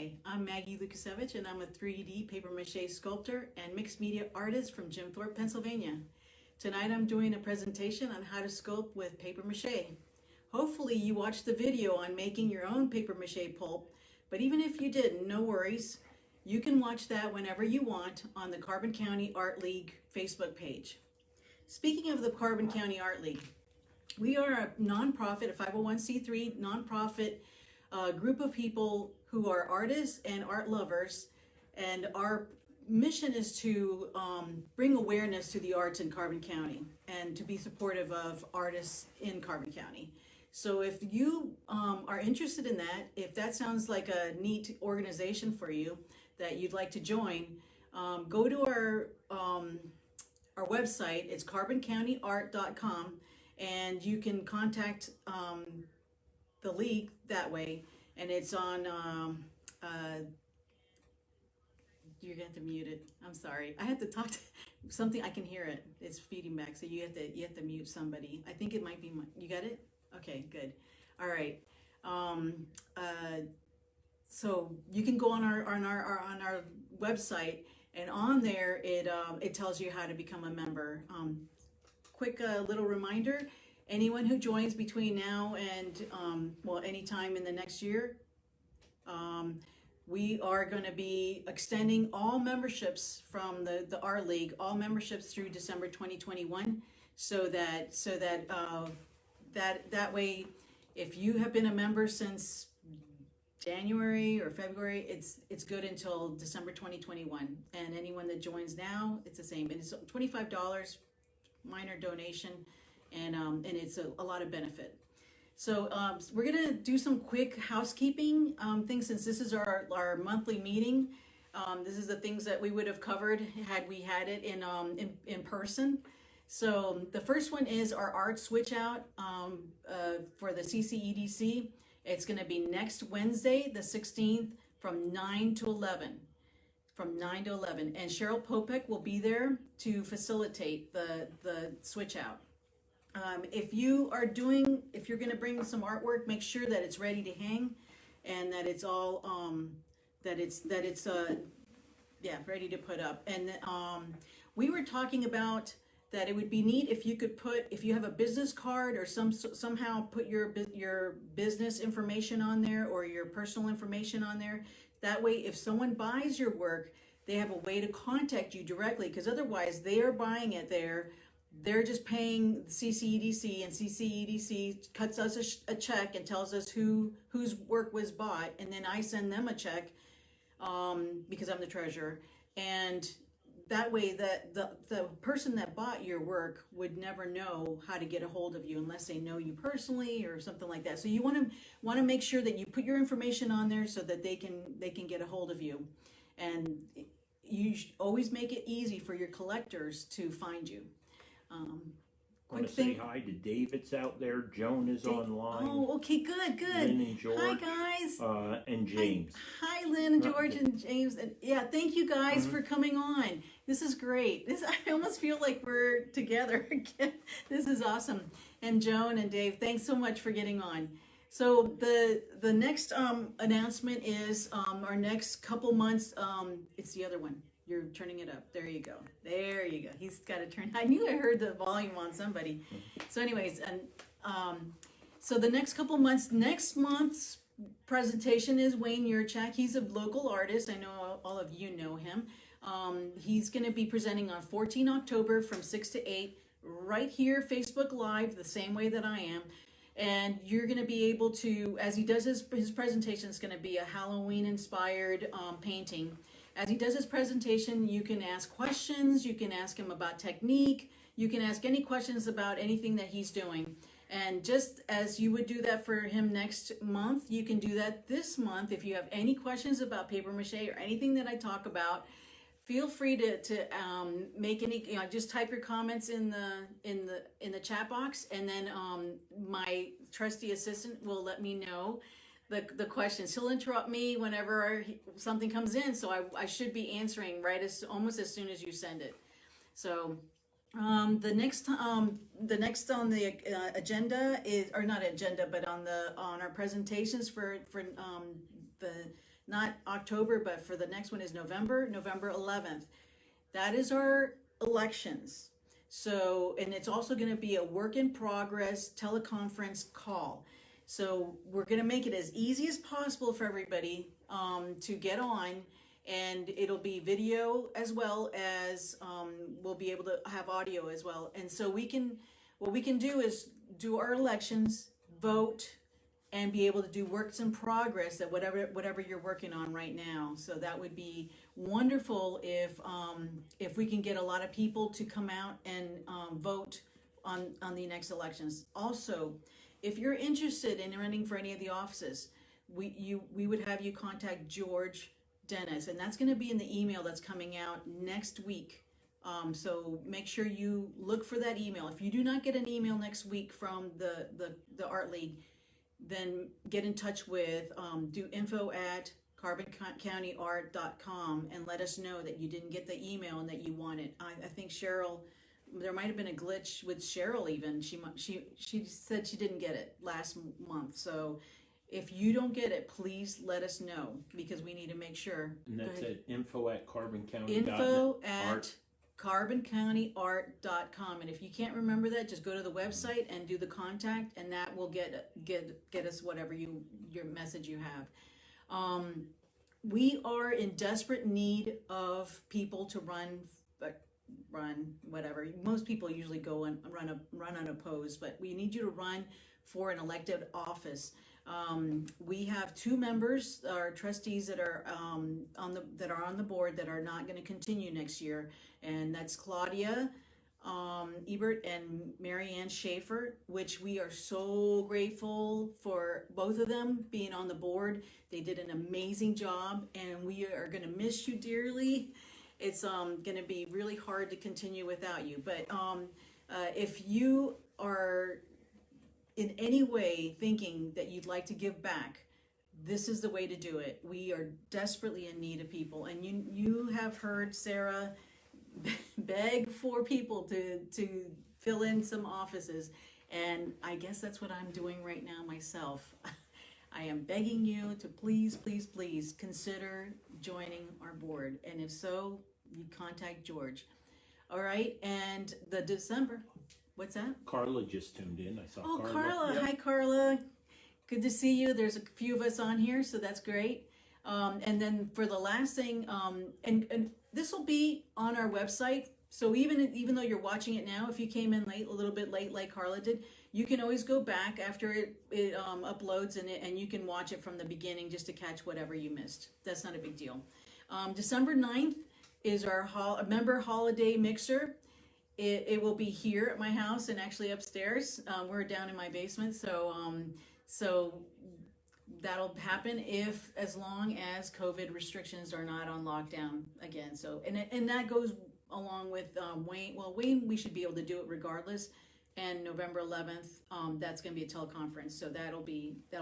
Hi, I'm Maggie Lukasevich, and I'm a 3D paper mache sculptor and mixed media artist from Jim Thorpe, Pennsylvania. Tonight I'm doing a presentation on how to sculpt with paper mache. Hopefully you watched the video on making your own paper mache pulp, but even if you didn't, no worries. You can watch that whenever you want on the Carbon County Art League Facebook page. Speaking of the Carbon County Art League, we are a nonprofit, a 501c3 nonprofit group of people who are artists and art lovers, and our mission is to bring awareness to the arts in Carbon County and to be supportive of artists in Carbon County. So if you are interested in that, if that sounds like a neat organization for you that you'd like to join, go to our website. It's carboncountryart.com, and you can contact the league that way, and it's on you're going to mute it. I'm sorry. I have to talk to something. I can hear it. It's feeding back, so you have to mute somebody. I think it might be you got it? Okay, good. All right. So you can go on our website, and on there it tells you how to become a member. Quick little reminder: anyone who joins between now and any time in the next year, we are going to be extending all memberships from the Art League, all memberships through December 2021, so that way, if you have been a member since January or February, it's good until December 2021. And anyone that joins now, it's the same. And it's $25, minor donation, and it's a lot of benefit. So we're gonna do some quick housekeeping things, since this is our monthly meeting. This is the things that we would have covered had we had it in person. So the first one is our art switch out for the CCEDC. It's going to be next Wednesday, the 16th, from 9 to 11. From 9 to 11. And Cheryl Popek will be there to facilitate the switch out. If you're going to bring some artwork, make sure that it's ready to hang, and that it's all ready to put up. And we were talking about that it would be neat if you could if you have a business card or somehow put your business information on there, or your personal information on there. That way, if someone buys your work, they have a way to contact you directly, because otherwise they are buying it there. They're just paying CCEDC, and CCEDC cuts us a check and tells us whose work was bought, and then I send them a check because I'm the treasurer. And that way, the person that bought your work would never know how to get a hold of you unless they know you personally or something like that. So you want to make sure that you put your information on there so that they can get a hold of you, and you always make it easy for your collectors to find you. I want to say hi to David's out there. Joan is online. Oh, okay, good. Lynn and George. Hi, guys. And James. Hi, Lynn, George, and James. And yeah, thank you guys for coming on. This is great. I almost feel like we're together again. This is awesome. And Joan and Dave, thanks so much for getting on. So the next announcement is our next couple months. It's the other one. You're turning it up. There you go. There you go. He's got to turn. I knew I heard the volume on somebody. So anyways, and so the next couple months, next month's presentation is Wayne Yurchak. He's a local artist. I know all of you know him. He's going to be presenting on 14 October from 6 to 8 right here, Facebook Live, the same way that I am. And you're going to be able to, as he does his presentation, it's going to be a Halloween-inspired painting. As he does his presentation, you can ask questions, you can ask him about technique, you can ask any questions about anything that he's doing. And just as you would do that for him next month, you can do that this month. If you have any questions about paper mache or anything that I talk about, feel free to make any, just type your comments in the chat box, and then my trusty assistant will let me know the questions. He'll interrupt me whenever something comes in, so I should be answering almost as soon as you send it. So the next on the agenda is, or not agenda, but on our presentations for the not October, but for the next one is November 11th. That is our elections. So, and it's also going to be a work in progress teleconference call. So we're going to make it as easy as possible for everybody to get on, and it'll be video as well as we'll be able to have audio as well. And so what we can do is do our elections, vote, and be able to do works in progress that whatever you're working on right now. So that would be wonderful if we can get a lot of people to come out and vote on the next elections. Also, if you're interested in running for any of the offices, we would have you contact George Dennis, and that's going to be in the email that's coming out next week. So make sure you look for that email. If you do not get an email next week from the Art League, then get in touch with do info@carboncountyart.com and let us know that you didn't get the email and that you want it. I think Cheryl, there might have been a glitch with Cheryl even. She said she didn't get it last month. So if you don't get it, please let us know, because we need to make sure. And that's at info@carboncounty.art. info@carboncountyart.com. And if you can't remember that, just go to the website and do the contact, and that will get us whatever your message you have. We are in desperate need of people to run whatever. Most people usually go and run unopposed, but we need you to run for an elected office. We have 2 members, our trustees that are on the board that are not going to continue next year, and that's Claudia Ebert and Marianne Schaefer, which we are so grateful for both of them being on the board. They did an amazing job, and we are going to miss you dearly. It's going to be really hard to continue without you, but if you are in any way thinking that you'd like to give back, this is the way to do it. We are desperately in need of people, and you have heard Sarah beg for people to fill in some offices, and I guess that's what I'm doing right now myself. I am begging you to please consider joining our board, and if so, you contact George. All right, and the December. What's that? Carla just tuned in. I saw Carla. Oh, Carla. Yep. Hi, Carla. Good to see you. There's a few of us on here, so that's great. And then for the last thing, and this will be on our website. So even though you're watching it now, if you came in late, a little bit late, like Carla did, you can always go back after it uploads and you can watch it from the beginning just to catch whatever you missed. That's not a big deal. December 9th is our member holiday mixer. It will be here at my house and actually upstairs. We're down in my basement, so that'll happen as long as COVID restrictions are not on lockdown again. So and that goes along with Wayne. Well, Wayne, we should be able to do it regardless. And November 11th, that's going to be a teleconference, so that'll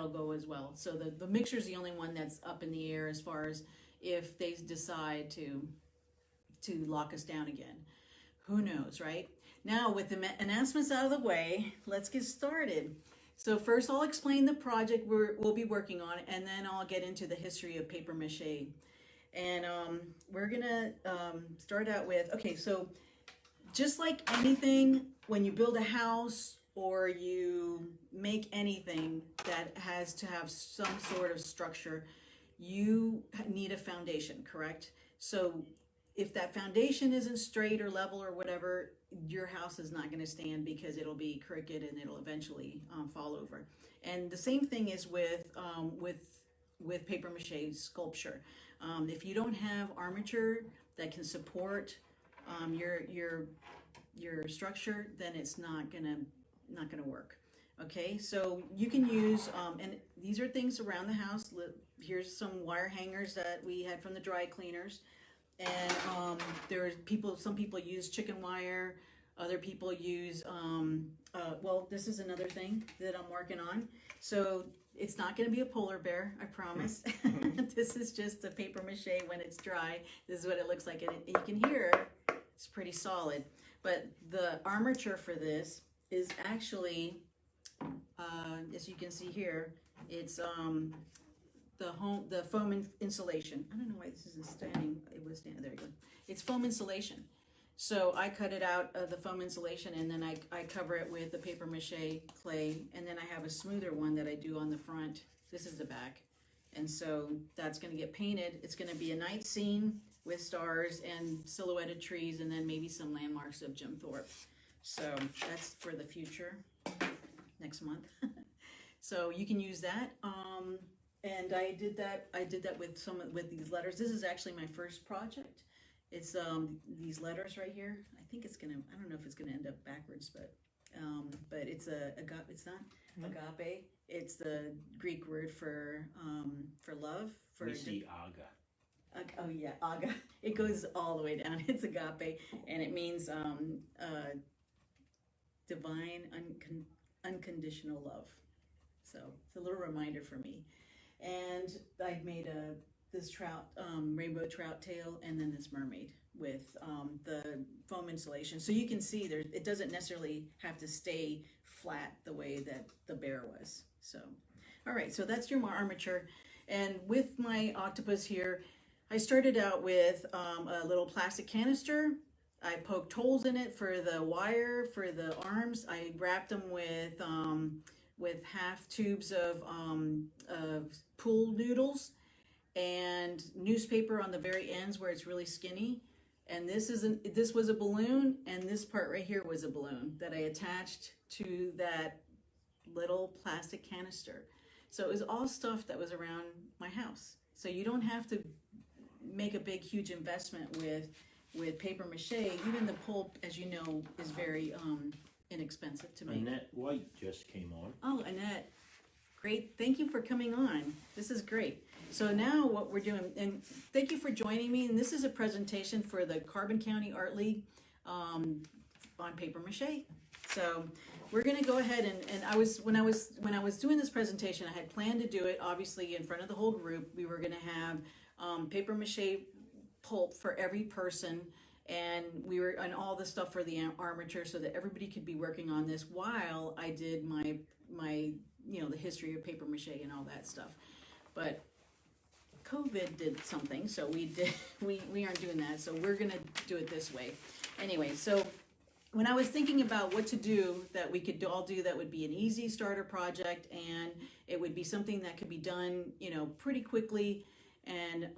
go as well. So the mixer is the only one that's up in the air as far as if they decide to lock us down again. Who knows, right? Now, with the announcements out of the way, let's get started. So first, I'll explain the project we'll be working on, and then I'll get into the history of Paper Mache. And we're gonna start out with, okay, so just like anything, when you build a house or you make anything that has to have some sort of structure, you need a foundation, correct? So if that foundation isn't straight or level or whatever, your house is not going to stand because it'll be crooked and it'll eventually fall over. And the same thing is with paper mache sculpture. If you don't have armature that can support your structure, then it's not gonna work. Okay, so you can use and these are things around the house. Here's some wire hangers that we had from the dry cleaners. And some people use chicken wire, other people use, well, this is another thing that I'm working on. So it's not going to be a polar bear, I promise. This is just the paper mache when it's dry. This is what it looks like. And you can hear it's pretty solid. But the armature for this is actually, as you can see here, it's the foam insulation. I don't know why this isn't standing. It was standing. There you go. It's foam insulation. So I cut it out of the foam insulation, and then I cover it with the paper mache clay, and then I have a smoother one that I do on the front. This is the back. And so that's going to get painted. It's going to be a night scene with stars and silhouetted trees, and then maybe some landmarks of Jim Thorpe. So that's for the future, next month. So you can use that. And I did that with these letters. This is actually my first project. It's these letters right here. I think it's gonna, I don't know if it's gonna end up backwards, but it's agape. It's not agape. It's the Greek word for love. We see aga. Oh yeah, aga. It goes all the way down. It's agape, and it means divine, unconditional love. So it's a little reminder for me. And I made this trout, rainbow trout tail, and then this mermaid with the foam insulation. So you can see it doesn't necessarily have to stay flat the way that the bear was. So, all right, so that's your armature. And with my octopus here, I started out with a little plastic canister. I poked holes in it for the wire, for the arms. I wrapped them with half tubes of pool noodles and newspaper on the very ends where it's really skinny. And this was a balloon, and this part right here was a balloon that I attached to that little plastic canister. So it was all stuff that was around my house. So you don't have to make a big, huge investment with paper mache. Even the pulp, as you know, is very inexpensive to make. Annette White just came on. Oh, Annette, great. Thank you for coming on. This is great. So now what we're doing, and thank you for joining me, and this is a presentation for the Carbon County Art League on paper mache. So we're going to go ahead and when I was doing this presentation, I had planned to do it obviously in front of the whole group. We were going to have paper mache pulp for every person, and all the stuff for the armature, so that everybody could be working on this while I did my the history of paper mache and all that stuff. But COVID did something, so we aren't doing that, so we're gonna do it this way. Anyway, so when I was thinking about what to do that we could all do that would be an easy starter project, and it would be something that could be done, pretty quickly. And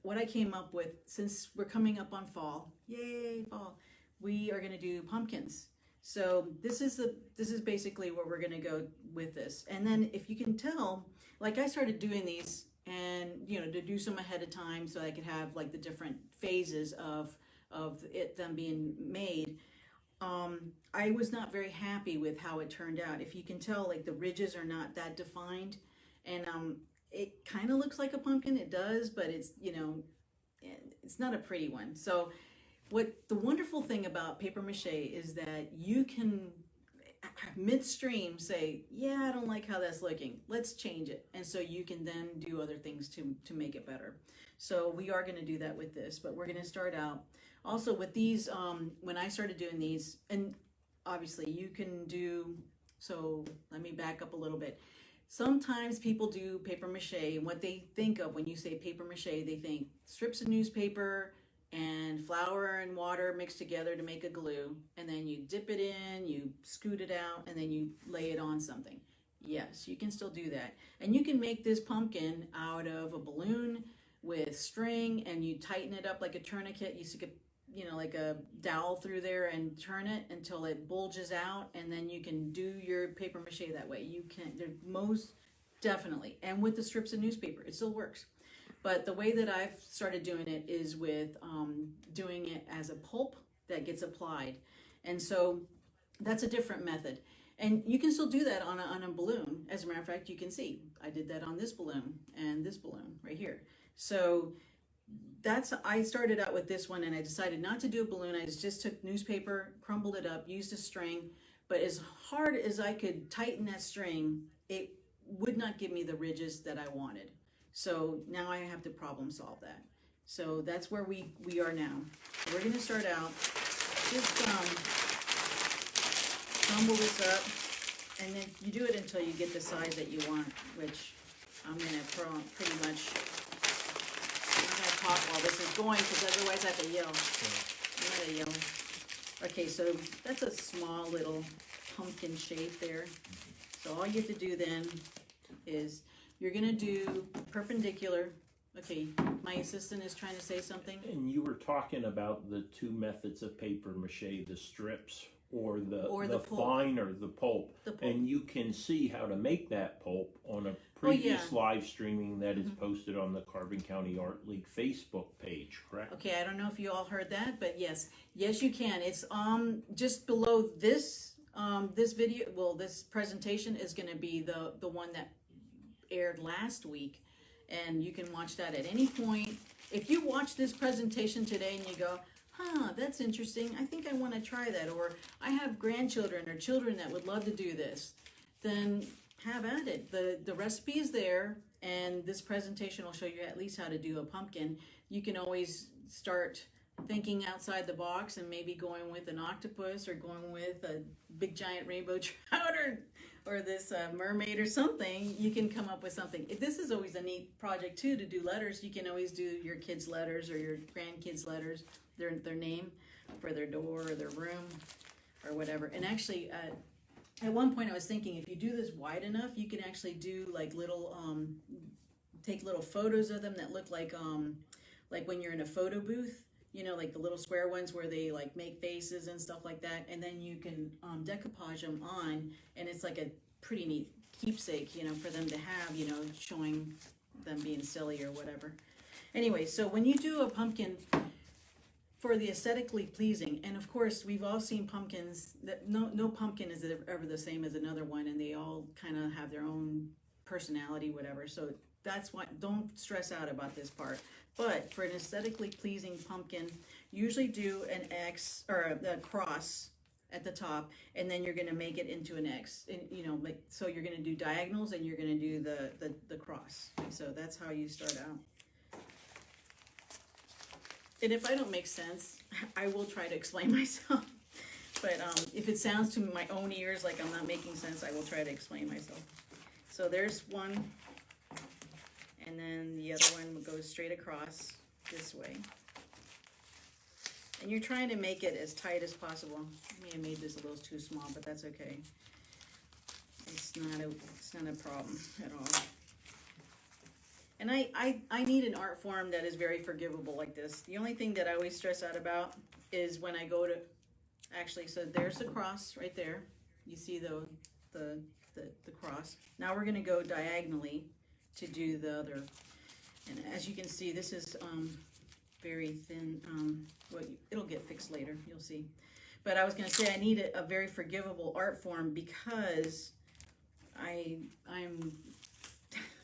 what I came up with, since we're coming up on fall, yay, fall, we are gonna do pumpkins. So this is basically where we're gonna go with this. And then if you can tell, like I started doing these and to do some ahead of time so I could have like the different phases of them being made. I was not very happy with how it turned out. If you can tell, like the ridges are not that defined, and it kind of looks like a pumpkin. It does, but it's it's not a pretty one. So what the wonderful thing about paper mache is that you can midstream say, yeah, I don't like how that's looking, let's change it. And so you can then do other things to make it better. So we are going to do that with this, but we're going to start out also with these. When I started doing these, and obviously you can do, so let me back up a little bit. Sometimes people do paper mache, and what they think of when you say paper mache, they think strips of newspaper and flour and water mixed together to make a glue, and then you dip it in, you scoot it out, and then you lay it on something. Yes, you can still do that. And you can make this pumpkin out of a balloon with string, and you tighten it up like a tourniquet. You stick like a dowel through there and turn it until it bulges out, and then you can do your paper mache that way. You can, most definitely, and with the strips of newspaper, it still works. But the way that I've started doing it is with doing it as a pulp that gets applied. And so that's a different method. And you can still do that on a balloon. As a matter of fact, you can see, I did that on this balloon and this balloon right here. So I started out with this one, and I decided not to do a balloon. I just took newspaper, crumbled it up, used a string, but as hard as I could tighten that string, it would not give me the ridges that I wanted. So now I have to problem solve that. So that's where we are now. We're going to start out, just crumble this up, and then you do it until you get the size that you want, which I'm gonna pretty much, I'm not gonna talk while this is going, because otherwise I have to yell. I'm gonna yell. Okay, so that's a small little pumpkin shape there. So all you have to do then is, you're gonna do perpendicular. Okay, my assistant is trying to say something. And you were talking about the two methods of paper mache, the strips or the pulp. fine or the pulp. The pulp. And you can see how to make that pulp on a previous live streaming that is posted on the Carbon County Art League Facebook page, correct? Okay, I don't know if you all heard that, but yes, you can. It's just below this this video. Well, this presentation is going to be the one that aired last week, and you can watch that at any point. If you watch this presentation today and you go, that's interesting, I think I want to try that, or I have grandchildren or children that would love to do this, then have at it. The recipe is there, and this presentation will show you at least how to do a pumpkin. You can always start thinking outside the box and maybe going with an octopus, or going with a big giant rainbow trout, or this mermaid or something. You can come up with something. This is always a neat project too, to do letters. You can always do your kids' letters or your grandkids' letters, their name for their door or their room or whatever. And actually, at one point I was thinking, if you do this wide enough, you can actually do like little, take little photos of them that look like when you're in a photo booth, you know, like the little square ones where they like make faces and stuff like that. And then you can decoupage them on, and it's like a pretty neat keepsake, you know, for them to have, you know, showing them being silly or whatever. Anyway, so when you do a pumpkin, for the aesthetically pleasing, and of course we've all seen pumpkins that no pumpkin is ever the same as another one, and they all kind of have their own personality, whatever. So that's why, don't stress out about this part. But for an aesthetically pleasing pumpkin, usually do an X or a cross at the top, and then you're going to make it into an X. And, you know, so you're going to do diagonals, and you're going to do the cross. So that's how you start out. And if I don't make sense, I will try to explain myself. But if it sounds to my own ears like I'm not making sense, I will try to explain myself. So there's one, and then the other one goes straight across this way. And you're trying to make it as tight as possible. I may have made this a little too small, but that's okay. It's not a problem at all. And I need an art form that is very forgivable like this. The only thing that I always stress out about is when I go to, actually, so there's the cross right there. You see the cross. Now we're gonna go diagonally to do the other. And as you can see, this is very thin. Well, it'll get fixed later, you'll see. But I was gonna say I need a very forgivable art form, because I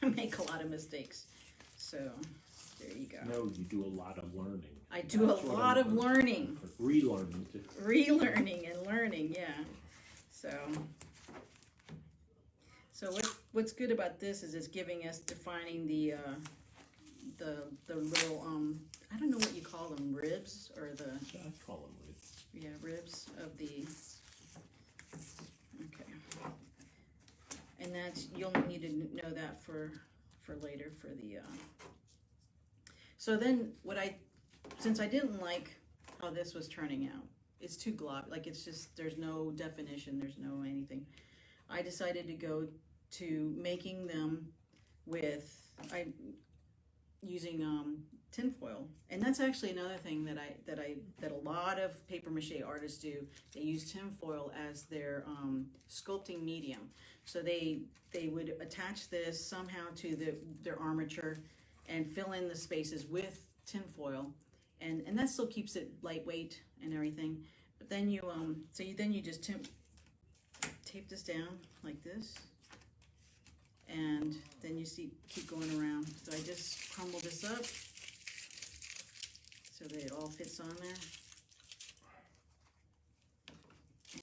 make a lot of mistakes. So there you go. No, you do a lot of learning. I do a lot of learning. Relearning too. Relearning and learning, yeah. So what's good about this is it's giving us, defining the little I don't know what you call them, ribs, or the, I call them ribs. Yeah, ribs of the, okay. And that's, you'll need to know that for later for the, so then since I didn't like how this was turning out, it's too glob, like it's just, there's no definition, there's no anything. I decided to go to making them with, using tin foil. And that's actually another thing that a lot of paper mache artists do. They use tin foil as their sculpting medium. So they would attach this somehow to their armature and fill in the spaces with tin foil, and that still keeps it lightweight and everything. But then you just tape this down like this, and then you see, keep going around. So I just crumble this up so that it all fits on there.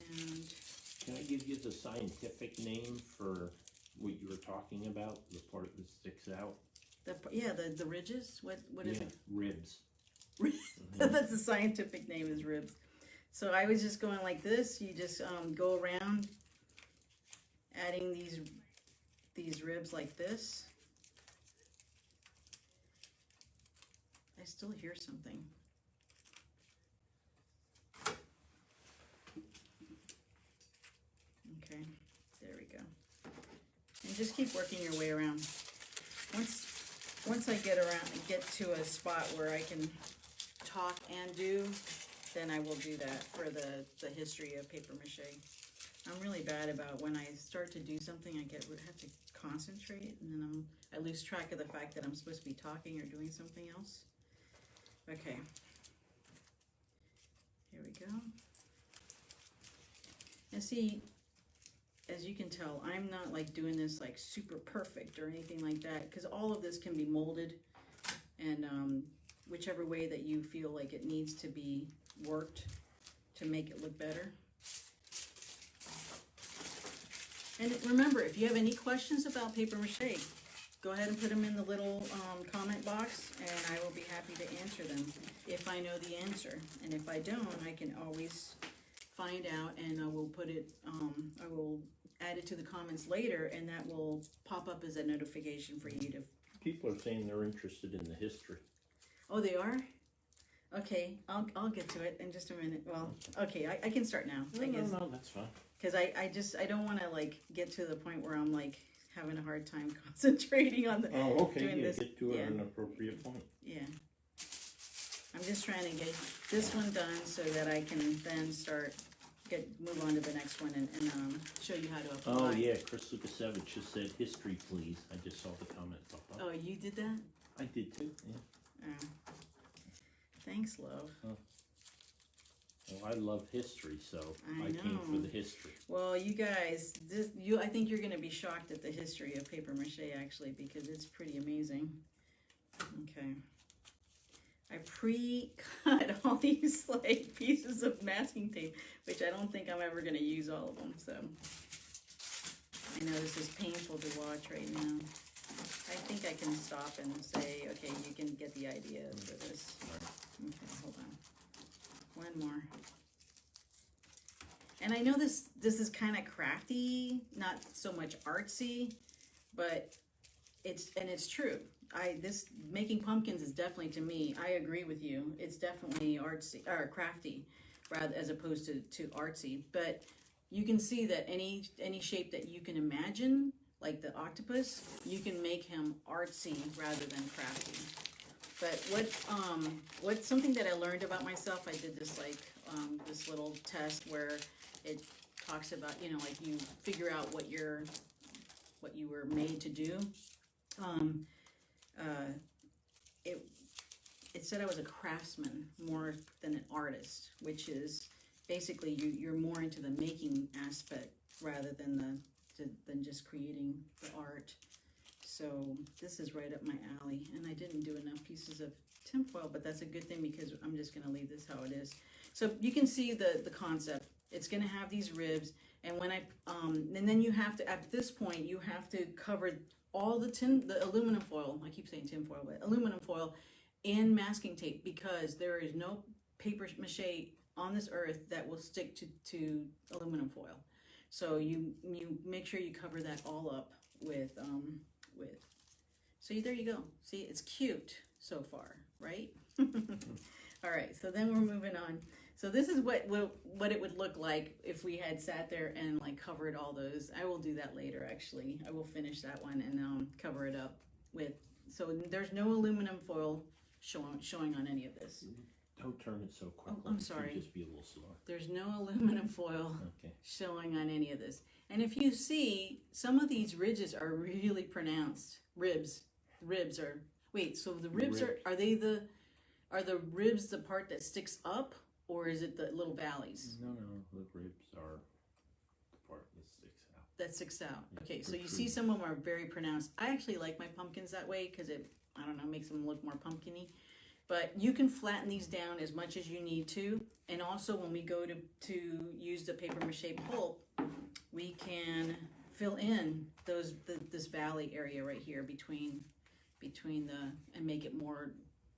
And can I give you the scientific name for what you were talking about, the part that sticks out? The ridges. What is it? Ribs. That's the scientific name, is ribs. So I was just going like this. You just go around adding these ribs like this, still hear something. Okay, there we go. And just keep working your way around. Once I get to a spot where I can talk and do, then I will do that for the history of paper mache. I'm really bad about when I start to do something, I have to concentrate, and then I lose track of the fact that I'm supposed to be talking or doing something else. Okay. Here we go. And see, as you can tell, I'm not like doing this like super perfect or anything like that, because all of this can be molded, and whichever way that you feel like it needs to be worked to make it look better. And remember, if you have any questions about paper mache, go ahead and put them in the little comment box, and I will be happy to answer them if I know the answer. And if I don't, I can always find out, and I will put it, I will add it to the comments later, and that will pop up as a notification for you to. People are saying they're interested in the history. Oh, they are? Okay, I'll get to it in just a minute. Well, okay, I can start now, I guess. No, that's fine. Because I don't want to like get to the point where I'm like having a hard time concentrating on the doing this. Get to an appropriate point. Yeah. I'm just trying to get this one done so that I can then move on to the next one and show you how to apply. Oh yeah, Chris Lukasevich just said history, please. I just saw the comment pop up. Oh, you did that? I did too. Yeah. Oh. Thanks, love. Well, I love history, so I came for the history. Well, you guys, I think you're going to be shocked at the history of paper mache, actually, because it's pretty amazing. Okay. I pre-cut all these like pieces of masking tape, which I don't think I'm ever going to use all of them, so I know this is painful to watch right now. I think I can stop and say, okay, you can get the idea for this. Okay, hold on. One more. And I know this is kind of crafty, not so much artsy, but it's true. This making pumpkins is definitely, to me, I agree with you. It's definitely artsy or crafty, rather as opposed to artsy. But you can see that any shape that you can imagine, like the octopus, you can make him artsy rather than crafty. But what's something that I learned about myself, I did this like this little test where it talks about, you know, like you figure out what you were made to do. It said I was a craftsman more than an artist, which is basically you're more into the making aspect rather than than just creating the art. So this is right up my alley, and I didn't do enough pieces of tinfoil, but that's a good thing because I'm just going to leave this how it is. So you can see the concept. It's going to have these ribs, and when and then you have to, at this point, you have to cover all the aluminum foil. I keep saying tinfoil, but aluminum foil in masking tape, because there is no paper mache on this earth that will stick to aluminum foil. So you make sure you cover that all up with. So there you go. See, it's cute so far, right? All right, so then we're moving on. So this is what it would look like if we had sat there and like covered all those. I will do that later, actually. I will finish that one and cover it up with. So there's no aluminum foil showing on any of this. Don't turn it so quickly. Oh, I'm sorry. Just be a little slower. There's no aluminum foil showing on any of this. And if you see, some of these ridges are really pronounced. Ribs are. Wait, so the ribs are they the ribs the part that sticks up, or is it the little valleys? No, the ribs are the part that sticks out. That sticks out. Okay, so you see some of them are very pronounced. I actually like my pumpkins that way because it, I don't know, makes them look more pumpkin-y. But you can flatten these down as much as you need to. And also when we go to use the paper mache pulp, we can fill in this valley area right here between and make it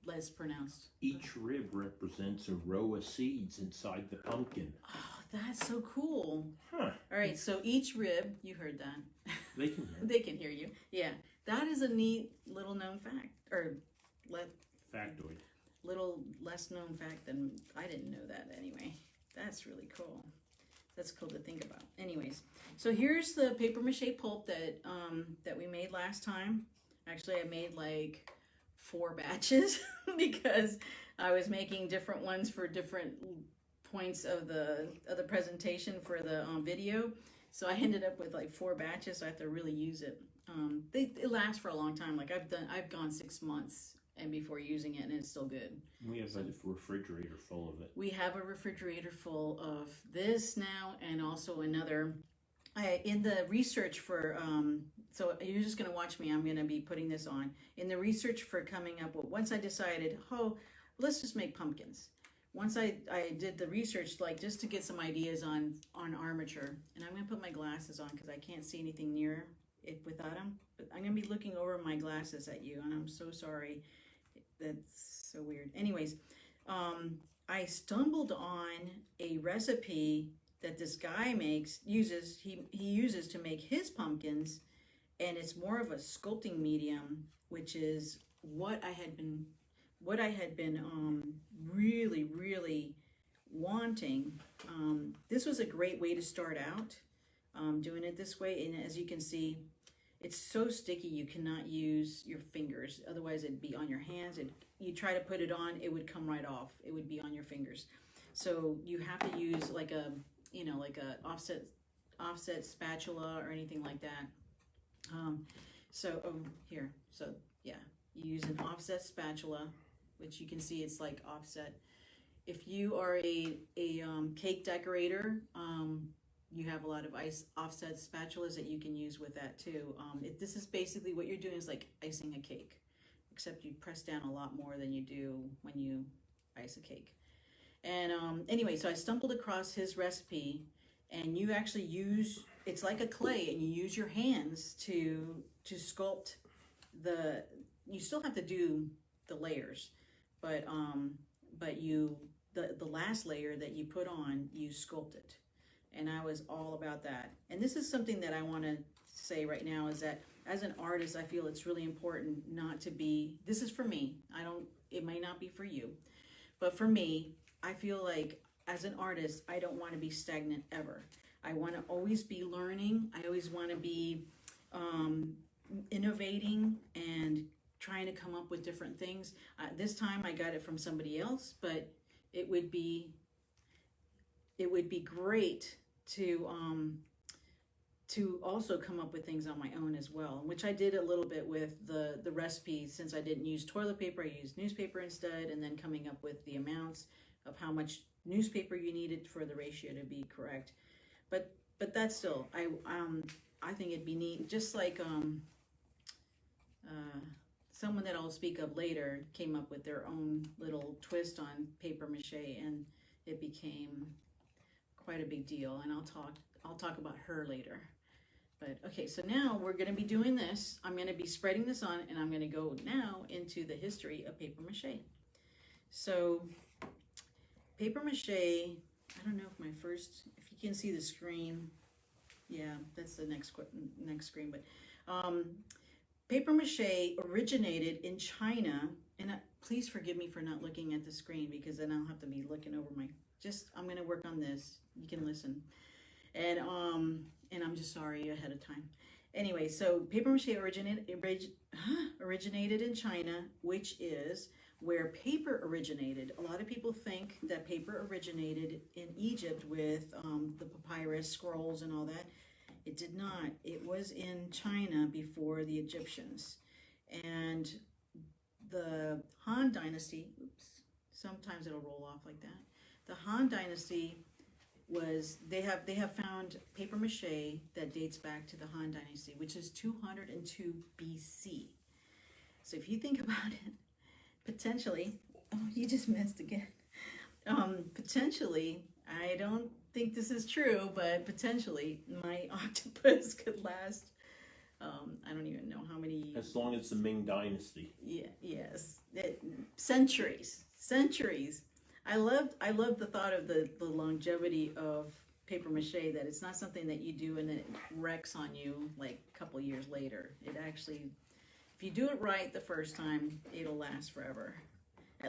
less pronounced. Each rib represents a row of seeds inside the pumpkin. Oh, that's so cool. Huh. All right, so each rib, you heard that. They can hear. They can hear you. Yeah, that is a neat little known fact, or factoid. less known fact than I didn't know that anyway. That's really cool. That's cool to think about. Anyways, so here's the paper mache pulp that we made last time. Actually, I made like 4 batches because I was making different ones for different points of the presentation for the video. So I ended up with like 4 batches. So I have to really use it. It lasts for a long time. Like I've gone 6 months and before using it, and it's still good. We have a refrigerator full of it. We have a refrigerator full of this now, and also another. In the research for, so you're just going to watch me. I'm going to be putting this on. In the research for coming up with, once I decided, let's just make pumpkins. Once I did the research, like just to get some ideas on armature, and I'm going to put my glasses on because I can't see anything near it without them. But I'm going to be looking over my glasses at you, and I'm so sorry. That's so weird. Anyways, I stumbled on a recipe that this guy uses to make his pumpkins, and it's more of a sculpting medium, which is what I had been really wanting. This was a great way to start out, doing it this way, and as you can see, it's so sticky you cannot use your fingers, otherwise it'd be on your hands. You try to put it on, it would come right off. It would be on your fingers. So you have to use like a offset spatula or anything like that. So yeah, you use an offset spatula, which you can see it's like offset. If you are a cake decorator, you have a lot of offset spatulas that you can use with that too. This is basically what you're doing is like icing a cake, except you press down a lot more than you do when you ice a cake. And anyway, so I stumbled across his recipe, and you actually it's like a clay, and you use your hands to sculpt you still have to do the layers, but the last layer that you put on, you sculpt it. And I was all about that. And this is something that I want to say right now is that as an artist, I feel it's really important not to be, this is for me, it may not be for you, but for me, I feel like as an artist, I don't want to be stagnant ever. I want to always be learning. I always want to be innovating and trying to come up with different things. This time I got it from somebody else, but it would be great to also come up with things on my own as well, which I did a little bit with the recipe. Since I didn't use toilet paper, I used newspaper instead, and then coming up with the amounts of how much newspaper you needed for the ratio to be correct. But that's still, I think it'd be neat, just like someone that I'll speak of later came up with their own little twist on paper mache, and it became quite a big deal, and I'll talk about her later. But okay, so now we're going to be doing this. I'm going to be spreading this on, and I'm going to go now into the history of paper mache. So paper mache, I don't know if if you can see the screen. Yeah, that's the next screen. But paper mache originated in China, and please forgive me for not looking at the screen, because then I'll have to be looking over I'm going to work on this. You can listen. And I'm just sorry ahead of time. Anyway, so paper mache originated in China, which is where paper originated. A lot of people think that paper originated in Egypt with the papyrus scrolls and all that. It did not. It was in China before the Egyptians. And the Han Dynasty, sometimes it'll roll off like that. The Han Dynasty they have found paper mache that dates back to the Han Dynasty, which is 202 BC. So if you think about it, potentially, you just missed again. Potentially, I don't think this is true, but potentially my octopus could last, I don't even know how many. As long as the Ming Dynasty. Yeah, yes. Centuries. I love the thought of the longevity of paper mache, that it's not something that you do and it wrecks on you like a couple years later. It actually, if you do it right the first time, it'll last forever.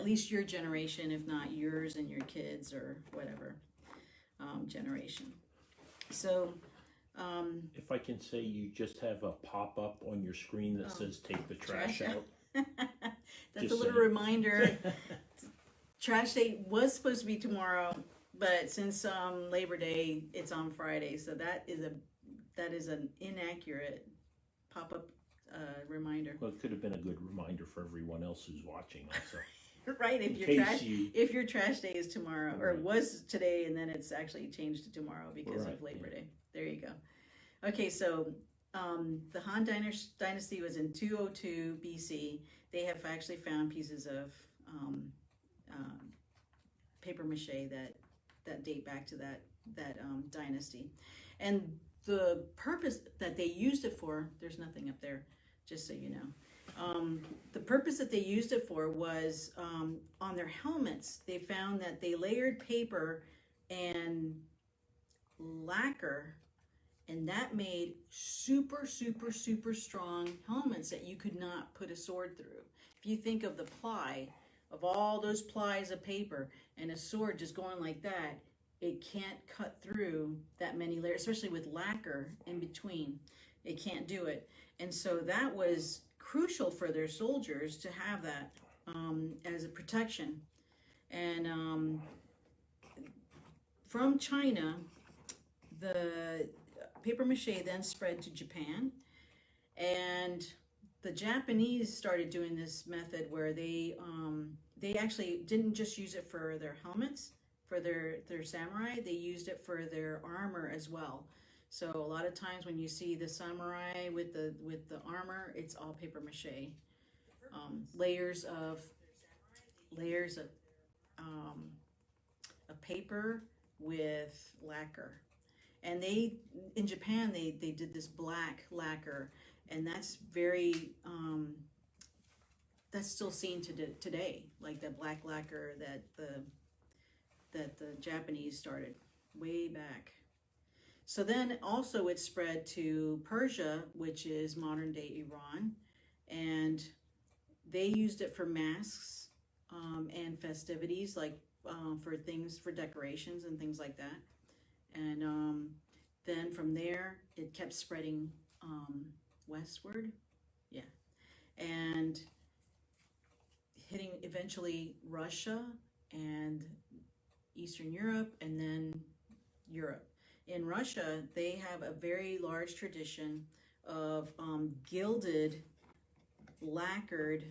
at least your generation, if not yours and your kids or whatever generation. So If I can say, you just have a pop-up on your screen that says take the trash out. That's Just a little saying. reminder. Trash day was supposed to be tomorrow, but since Labor Day, it's on Friday, so that is an inaccurate pop-up reminder. Well, it could have been a good reminder for everyone else who's watching also. Right, In if your case if your trash day is tomorrow, or Right. was today, and then it's actually changed to tomorrow because Right, of Labor yeah. Day. There you go. Okay, so the Han Dynasty was in 202 BC. They have actually found pieces of paper mache that date back to that dynasty, and the purpose that they used it for. There's nothing up there, just so you know. The purpose that they used it for was on their helmets. They found that they layered paper and lacquer, and that made super, super, super strong helmets that you could not put a sword through. If you think of the ply, of all those plies of paper, and a sword just going like that, it can't cut through that many layers, especially with lacquer in between. It can't do it. And so that was crucial for their soldiers to have that as a protection. And from China, the paper mache then spread to Japan, and the Japanese started doing this method where they actually didn't just use it for their helmets, for their samurai. They used it for their armor as well. So a lot of times when you see the samurai with the armor, it's all paper mache, layers of paper with lacquer. And in Japan, they did this black lacquer, and that's very that's still seen today, like that black lacquer that the Japanese started way back. So then also it spread to Persia, which is modern day Iran, and they used it for masks and festivities, like for decorations and things like that. And then from there, it kept spreading westward, yeah, and hitting eventually Russia and Eastern Europe, and then Europe. In Russia, they have a very large tradition of gilded, lacquered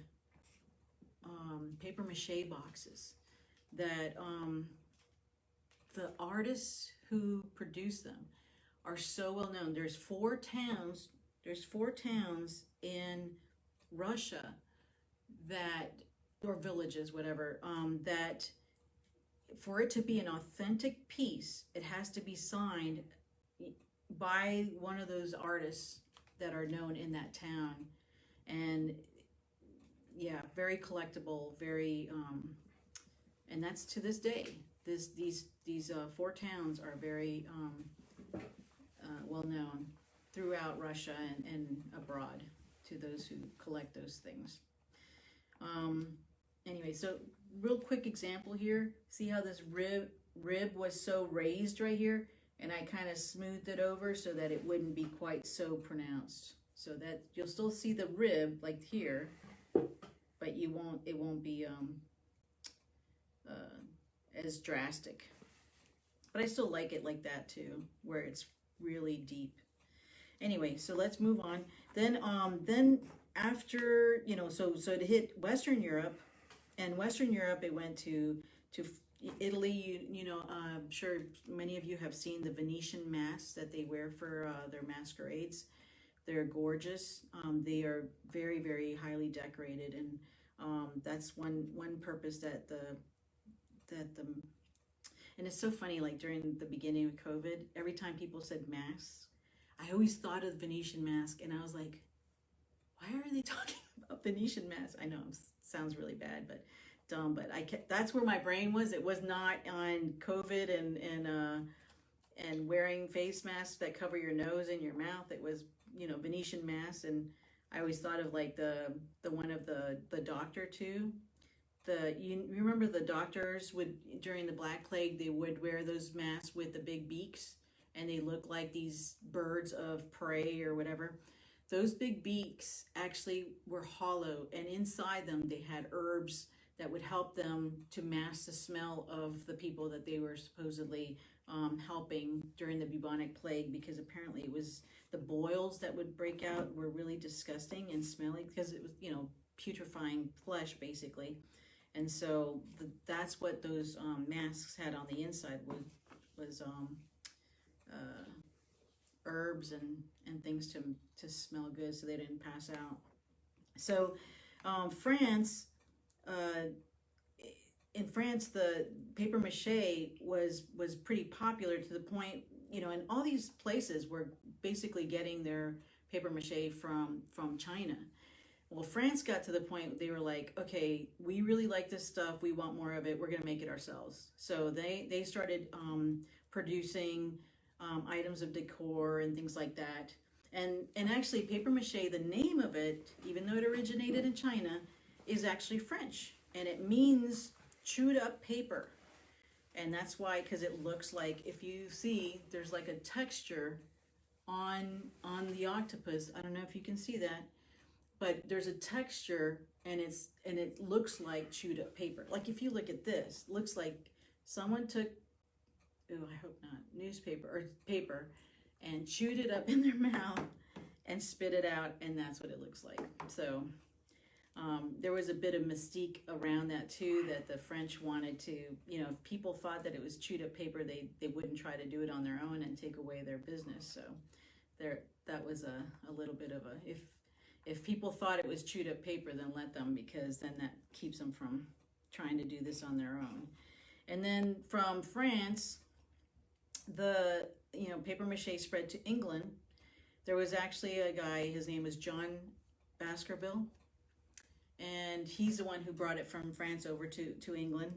paper mache boxes that the artists who produce them are so well known. There's four towns in Russia that, or villages, whatever, that for it to be an authentic piece, it has to be signed by one of those artists that are known in that town. And yeah, very collectible, very and that's to this day. These four towns are very well known throughout Russia and abroad to those who collect those things. Anyway, so real quick example here. See how this rib was so raised right here, and I kind of smoothed it over so that it wouldn't be quite so pronounced. So that you'll still see the rib like here, but it won't be as drastic. But I still like it like that too, where it's really deep. Anyway, so let's move on. Then after, so it hit Western Europe, and Western Europe, it went to Italy. I'm sure many of you have seen the Venetian masks that they wear for their masquerades. They're gorgeous. They are very, very highly decorated, and that's one purpose that and it's so funny, like during the beginning of COVID, every time people said masks, I always thought of the Venetian mask, and I was like, why are they talking about Venetian masks? I know it sounds really bad, but dumb, but that's where my brain was. It was not on COVID and wearing face masks that cover your nose and your mouth. It was, Venetian masks, and I always thought of like the one of the doctor too, you remember the doctors would, during the Black Plague, they would wear those masks with the big beaks, and they look like these birds of prey or whatever. Those big beaks actually were hollow, and inside them they had herbs that would help them to mask the smell of the people that they were supposedly helping during the bubonic plague, because apparently it was the boils that would break out were really disgusting and smelly, because it was, putrefying flesh basically. And so that's what those masks had on the inside was herbs and things to smell good, so they didn't pass out. So France, in France, the paper mache was pretty popular, to the point, and all these places were basically getting their paper mache from China. Well, France got to the point they were like, okay, we really like this stuff. We want more of it. We're going to make it ourselves. So they started producing items of decor and things like that. And actually, paper mache, the name of it, even though it originated in China, is actually French. And it means chewed up paper. And that's why, because it looks like, if you see, there's like a texture on the octopus. I don't know if you can see that. But there's a texture, and it looks like chewed up paper. Like if you look at this, it looks like someone took, I hope not, newspaper or paper, and chewed it up in their mouth and spit it out, and that's what it looks like. So there was a bit of mystique around that too, that the French wanted to, if people thought that it was chewed up paper, they wouldn't try to do it on their own and take away their business. So that was a little bit of a, if people thought it was chewed up paper, then let them, because then that keeps them from trying to do this on their own. And then from France, the paper mache spread to England. There was actually a guy, his name was John Baskerville, and he's the one who brought it from France over to England.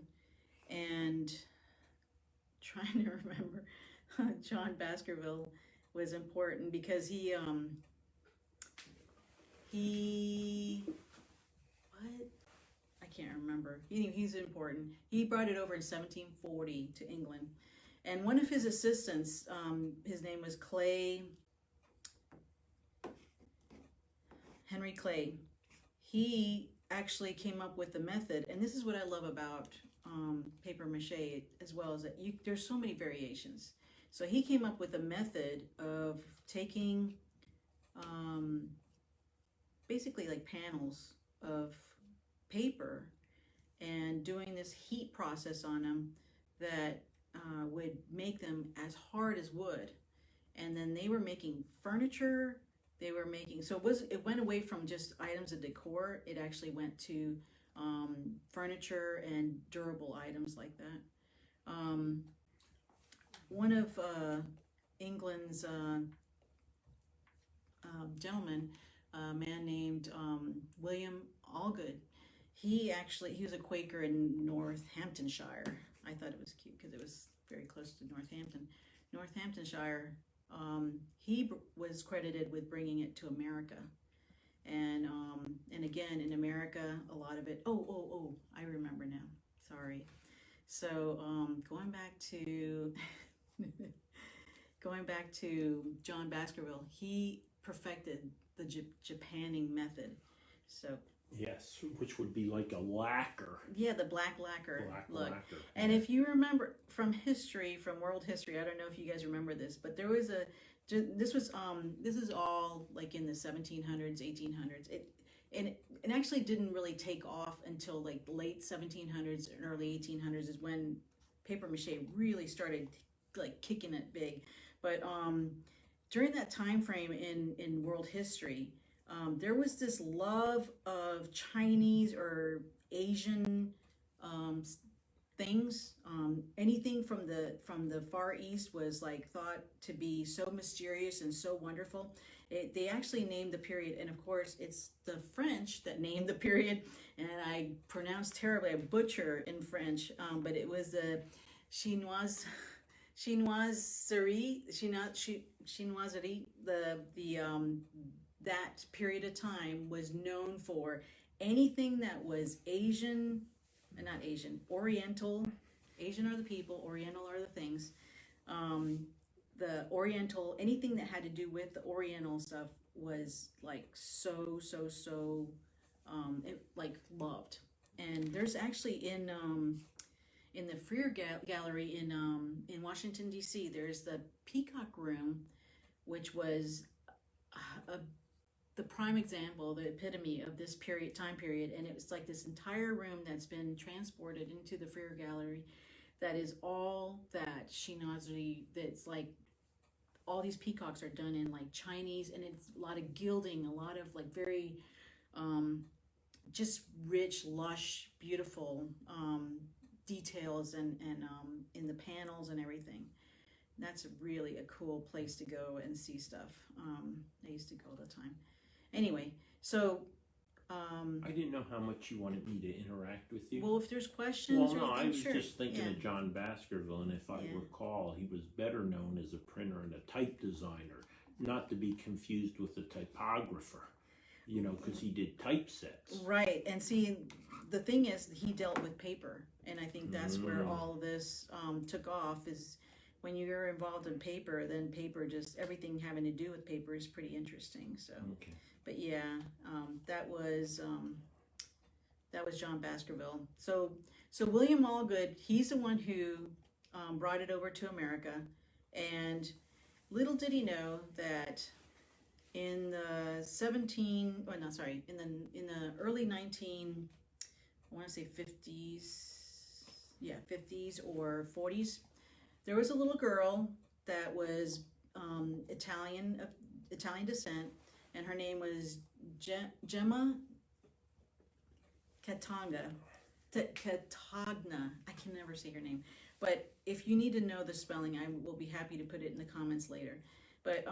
And trying to remember, John Baskerville was important because what? I can't remember. He's important. He brought it over in 1740 to England. And one of his assistants, his name was Henry Clay. He actually came up with the method, and this is what I love about paper mache, as well as that there's so many variations. So he came up with a method of taking basically like panels of paper and doing this heat process on them that would make them as hard as wood. And then they were making furniture. They were making, so it went away from just items of decor. It actually went to furniture and durable items like that. One of England's gentlemen, a man named William Allgood, he was a Quaker in Northamptonshire. I thought it was cute because it was very close to Northamptonshire. He was credited with bringing it to America, and again in America, a lot of it. Oh! I remember now. Sorry. So going back to John Baskerville, he perfected the Japanning method. So. Yes, which would be like a lacquer. Yeah, the black lacquer look. Lacquer. And if you remember from history, from world history, I don't know if you guys remember this, but there was this is all like in the 1700s, 1800s. It actually didn't really take off until like the late 1700s and early 1800s is when paper mache really started like kicking it big. But during that time frame in world history, there was this love of Chinese or Asian things. Anything from the Far East was like thought to be so mysterious and so wonderful. They actually named the period, and of course it's the French that named the period, and I pronounced terribly. I butcher in French, but it was the chinoiserie, that period of time was known for anything that was Asian not Asian, Oriental. Asian are the people, Oriental are the things. The Oriental, anything that had to do with the Oriental stuff was like so like loved. And there's actually in the Freer Gallery in Washington D.C. there's the Peacock Room, which was the prime example, the epitome of this time period, and it was like this entire room that's been transported into the Freer Gallery. That is all that Shinazi. That's like all these peacocks are done in like Chinese, and it's a lot of gilding, a lot of like very just rich, lush, beautiful details and in the panels and everything. That's really a cool place to go and see stuff. I used to go all the time. Anyway, so I didn't know how much you wanted me to interact with you. well, if there's questions Well, or no, I anything, was sure. just thinking Yeah. of John Baskerville, and if I Yeah. recall, he was better known as a printer and a type designer, not to be confused with a typographer, you know, because he did typesets. Right, and see, the thing is, he dealt with paper, and I think that's where all of this took off, is when you're involved in paper, then paper just, everything having to do with paper is pretty interesting, so. Okay. But yeah, that was John Baskerville. So William Allgood, he's the one who brought it over to America, and little did he know that in the in the early 19, I want to say 50s, 50s or 40s, there was a little girl that was Italian descent, and her name was Gemma Catagna. I can never say her name, but if you need to know the spelling, I will be happy to put it in the comments later. But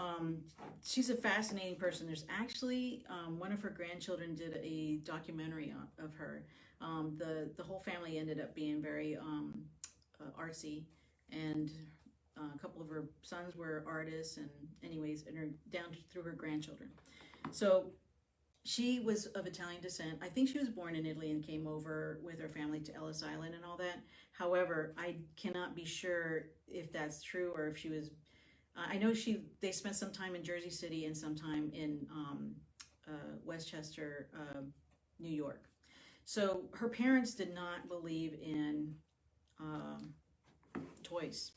she's a fascinating person. There's actually one of her grandchildren did a documentary of her. The whole family ended up being very artsy, and a couple of her sons were artists, and anyways, and her down through her grandchildren. So she was of Italian descent. I think she was born in Italy and came over with her family to Ellis Island and all that. However, I cannot be sure if that's true or if she was. I know they spent some time in Jersey City and some time in Westchester, New York. So her parents did not believe in toys.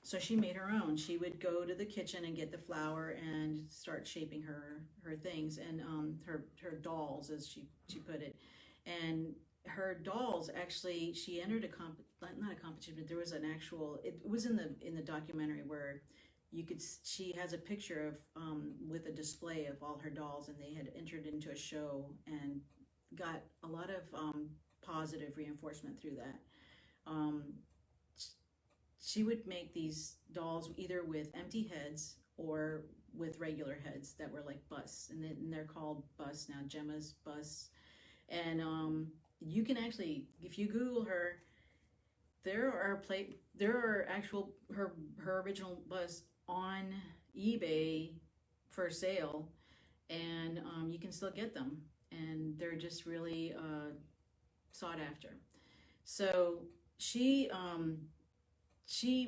So she made her own. She would go to the kitchen and get the flour and start shaping her things and her dolls, as she put it. And her dolls, actually, she entered not a competition, but there was an actual. It was in the documentary where she has a picture of with a display of all her dolls, and they had entered into a show and got a lot of positive reinforcement through that. She would make these dolls either with empty heads or with regular heads that were like busts, and they're called busts now, Gemma's busts. And you can actually, if you Google her, there are actual her original busts on eBay for sale, and you can still get them, and they're just really sought after. So she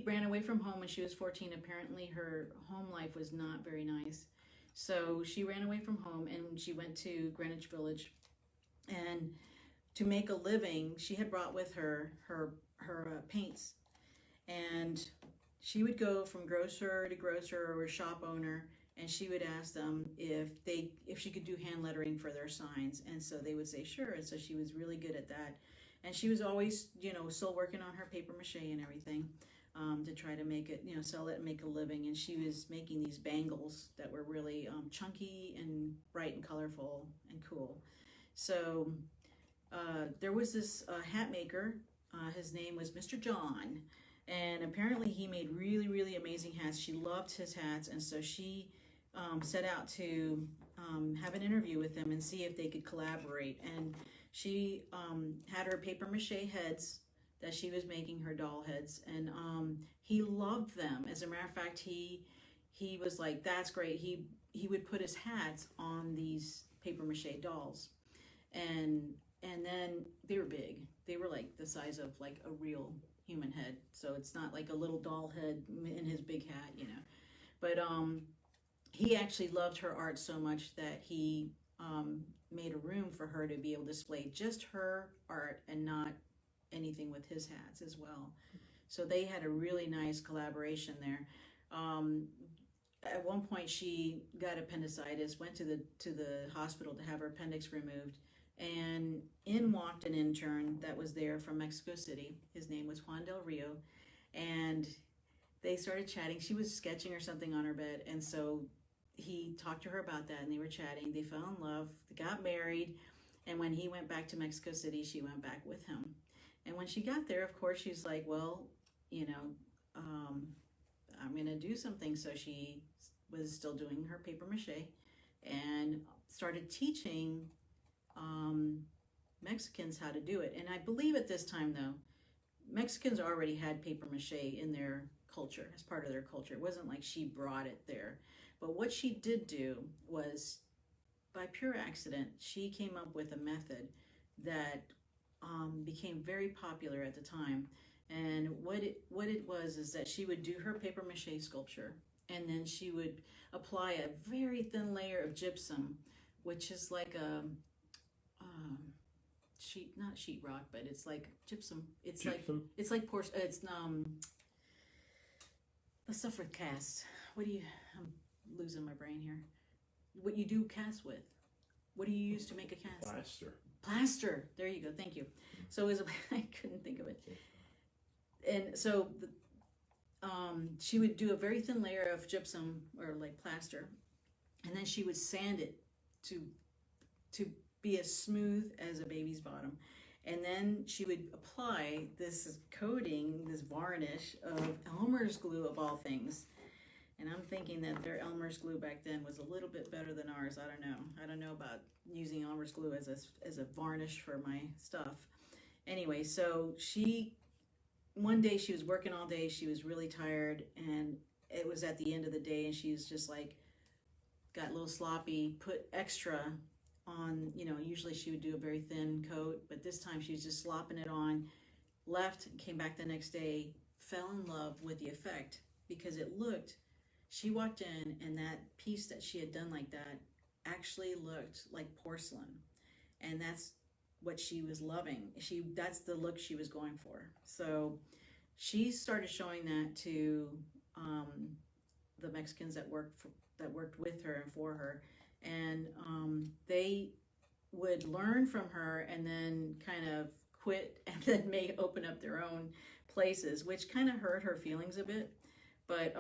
ran away from home when she was 14. Apparently her home life was not very nice. So she ran away from home and she went to Greenwich Village. And to make a living, she had brought with her paints. And she would go from grocer to grocer or shop owner, and she would ask them if she could do hand lettering for their signs. And so they would say sure. And so she was really good at that. And she was always, still working on her paper mache and everything to try to make it, sell it and make a living. And she was making these bangles that were really chunky and bright and colorful and cool. So there was this hat maker. His name was Mr. John. And apparently he made really, really amazing hats. She loved his hats. And so she set out to have an interview with him and see if they could collaborate. And she had her paper mache heads that she was making, her doll heads, and he loved them. As a matter of fact, he was like, that's great. He would put his hats on these paper mache dolls, and then they were big. they were like the size of like a real human head. So it's not like a little doll head in his big hat, you know. But he actually loved her art so much that he made a room for her to be able to display just her art and not anything with his hats as well. So they had a really nice collaboration there. At one point, she got appendicitis, went to the hospital to have her appendix removed, and in walked an intern that was there from Mexico City. His name was Juan Del Rio, and they started chatting. She was sketching or something on her bed, and so he talked to her about that, and they were chatting. They fell in love, they got married, and when he went back to Mexico City, she went back with him. And when she got there, of course, she's like, well, you know, I'm going to do something. So she was still doing her paper mache and started teaching Mexicans how to do it. And I believe at this time, though, Mexicans already had paper mache in their culture, as part of their culture. It wasn't like she brought it there. But what she did do was, by pure accident, she came up with a method that became very popular at the time. And what it was is that she would do her paper mache sculpture, and then she would apply a very thin layer of gypsum, which is like a not sheetrock, but it's like gypsum. It's Gypsum? like porcelain. It's the stuff with cast. I'm losing my brain here. What you do cast with? What do you use to make a cast? Plaster. Plaster. There you go. Thank you. So it was I couldn't think of it. And so she would do a very thin layer of gypsum or like plaster, and then she would sand it to be as smooth as a baby's bottom. And then she would apply this coating, this varnish of Elmer's glue of all things. And I'm thinking that their Elmer's glue back then was a little bit better than ours. I don't know. I don't know about using Elmer's glue as a varnish for my stuff. Anyway, so one day she was working all day. She was really tired, and it was at the end of the day, and she was just like, got a little sloppy, put extra on, usually she would do a very thin coat, but this time she was just slopping it on, left, came back the next day, fell in love with the effect because she walked in and that piece that she had done like that actually looked like porcelain. And that's what she was loving. That's the look she was going for. So she started showing that to the Mexicans that worked with her and for her, and they would learn from her and then kind of quit and then may open up their own places, which kind of hurt her feelings a bit. But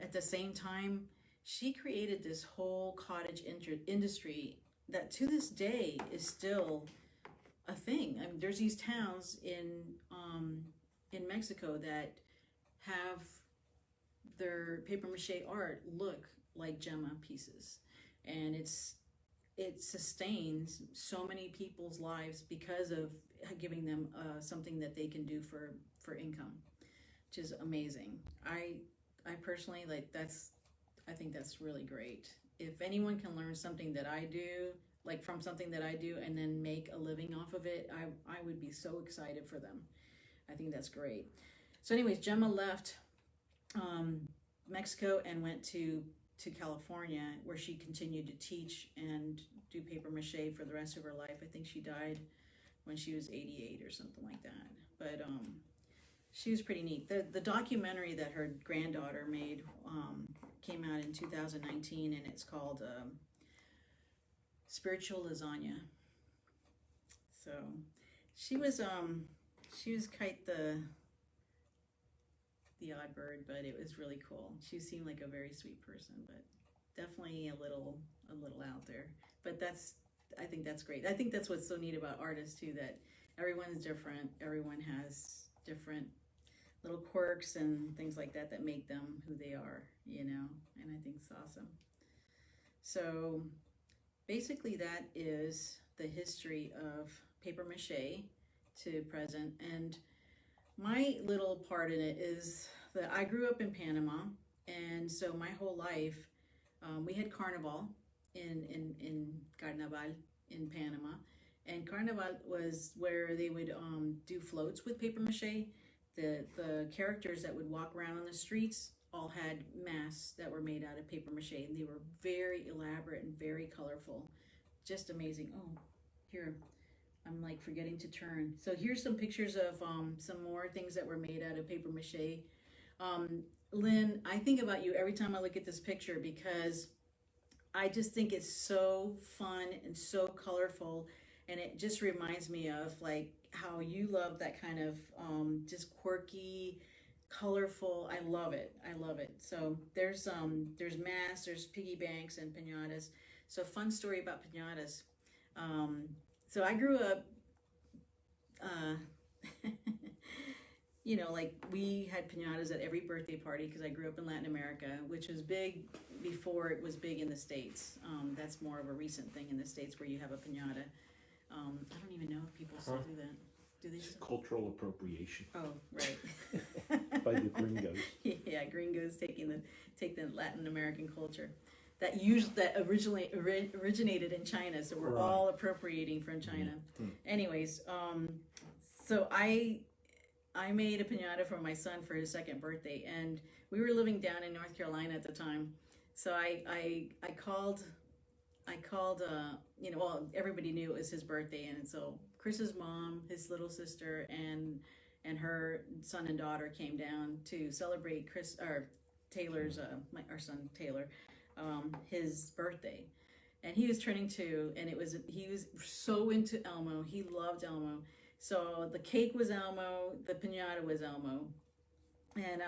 at the same time, she created this whole cottage industry that to this day is still a thing. I mean, there's these towns in Mexico that have their paper mache art look like Gemma pieces, and it sustains so many people's lives because of giving them something that they can do for income, which is amazing. I personally I think that's really great. If anyone can learn something that I do, like from something that I do, and then make a living off of it, I would be so excited for them. I think that's great. So anyways, Gemma left Mexico and went to California, where she continued to teach and do paper mache for the rest of her life. I think she died when she was 88 or something like that. But she was pretty neat. The documentary that her granddaughter made came out in 2019, and it's called Spiritual Lasagna. So she was quite the odd bird, but it was really cool. She seemed like a very sweet person, but definitely a little out there. But I think that's great. I think that's what's so neat about artists too, that everyone's different. Everyone has different little quirks and things like that make them who they are, and I think it's awesome. So basically that is the history of paper mache to present. And my little part in it is that I grew up in Panama, and so my whole life we had Carnival in Carnaval in Panama, And Carnival was where they would do floats with paper mache. The characters that would walk around on the streets all had masks that were made out of paper mache, and they were very elaborate and very colorful. Just amazing. Oh, here, I'm like forgetting to turn. So here's some pictures of some more things that were made out of paper mache. Lynn, I think about you every time I look at this picture because I just think it's so fun and so colorful, and it just reminds me of like how you love that kind of just quirky, colorful. I love it. I love it. So there's masks, there's piggy banks and piñatas. So fun story about piñatas. So I grew up, you know, like we had piñatas at every birthday party because I grew up in Latin America, which was big before it was big in the States. That's more of a recent thing in the States where you have a piñata. I don't even know if people still do that. Do they still? Cultural appropriation. Oh, right. By the gringos. Yeah, gringos take the Latin American culture that originally originated in China, so we're all appropriating from China. Anyways, so I made a piñata for my son for his second birthday, and we were living down in North Carolina at the time. So I called, you know, well, everybody knew it was his birthday, and so Chris's mom, his little sister, and her son and daughter came down to celebrate Taylor's, our son Taylor, his birthday, and he was turning 2, and he was so into Elmo. He loved Elmo. So the cake was Elmo, the piñata was Elmo, and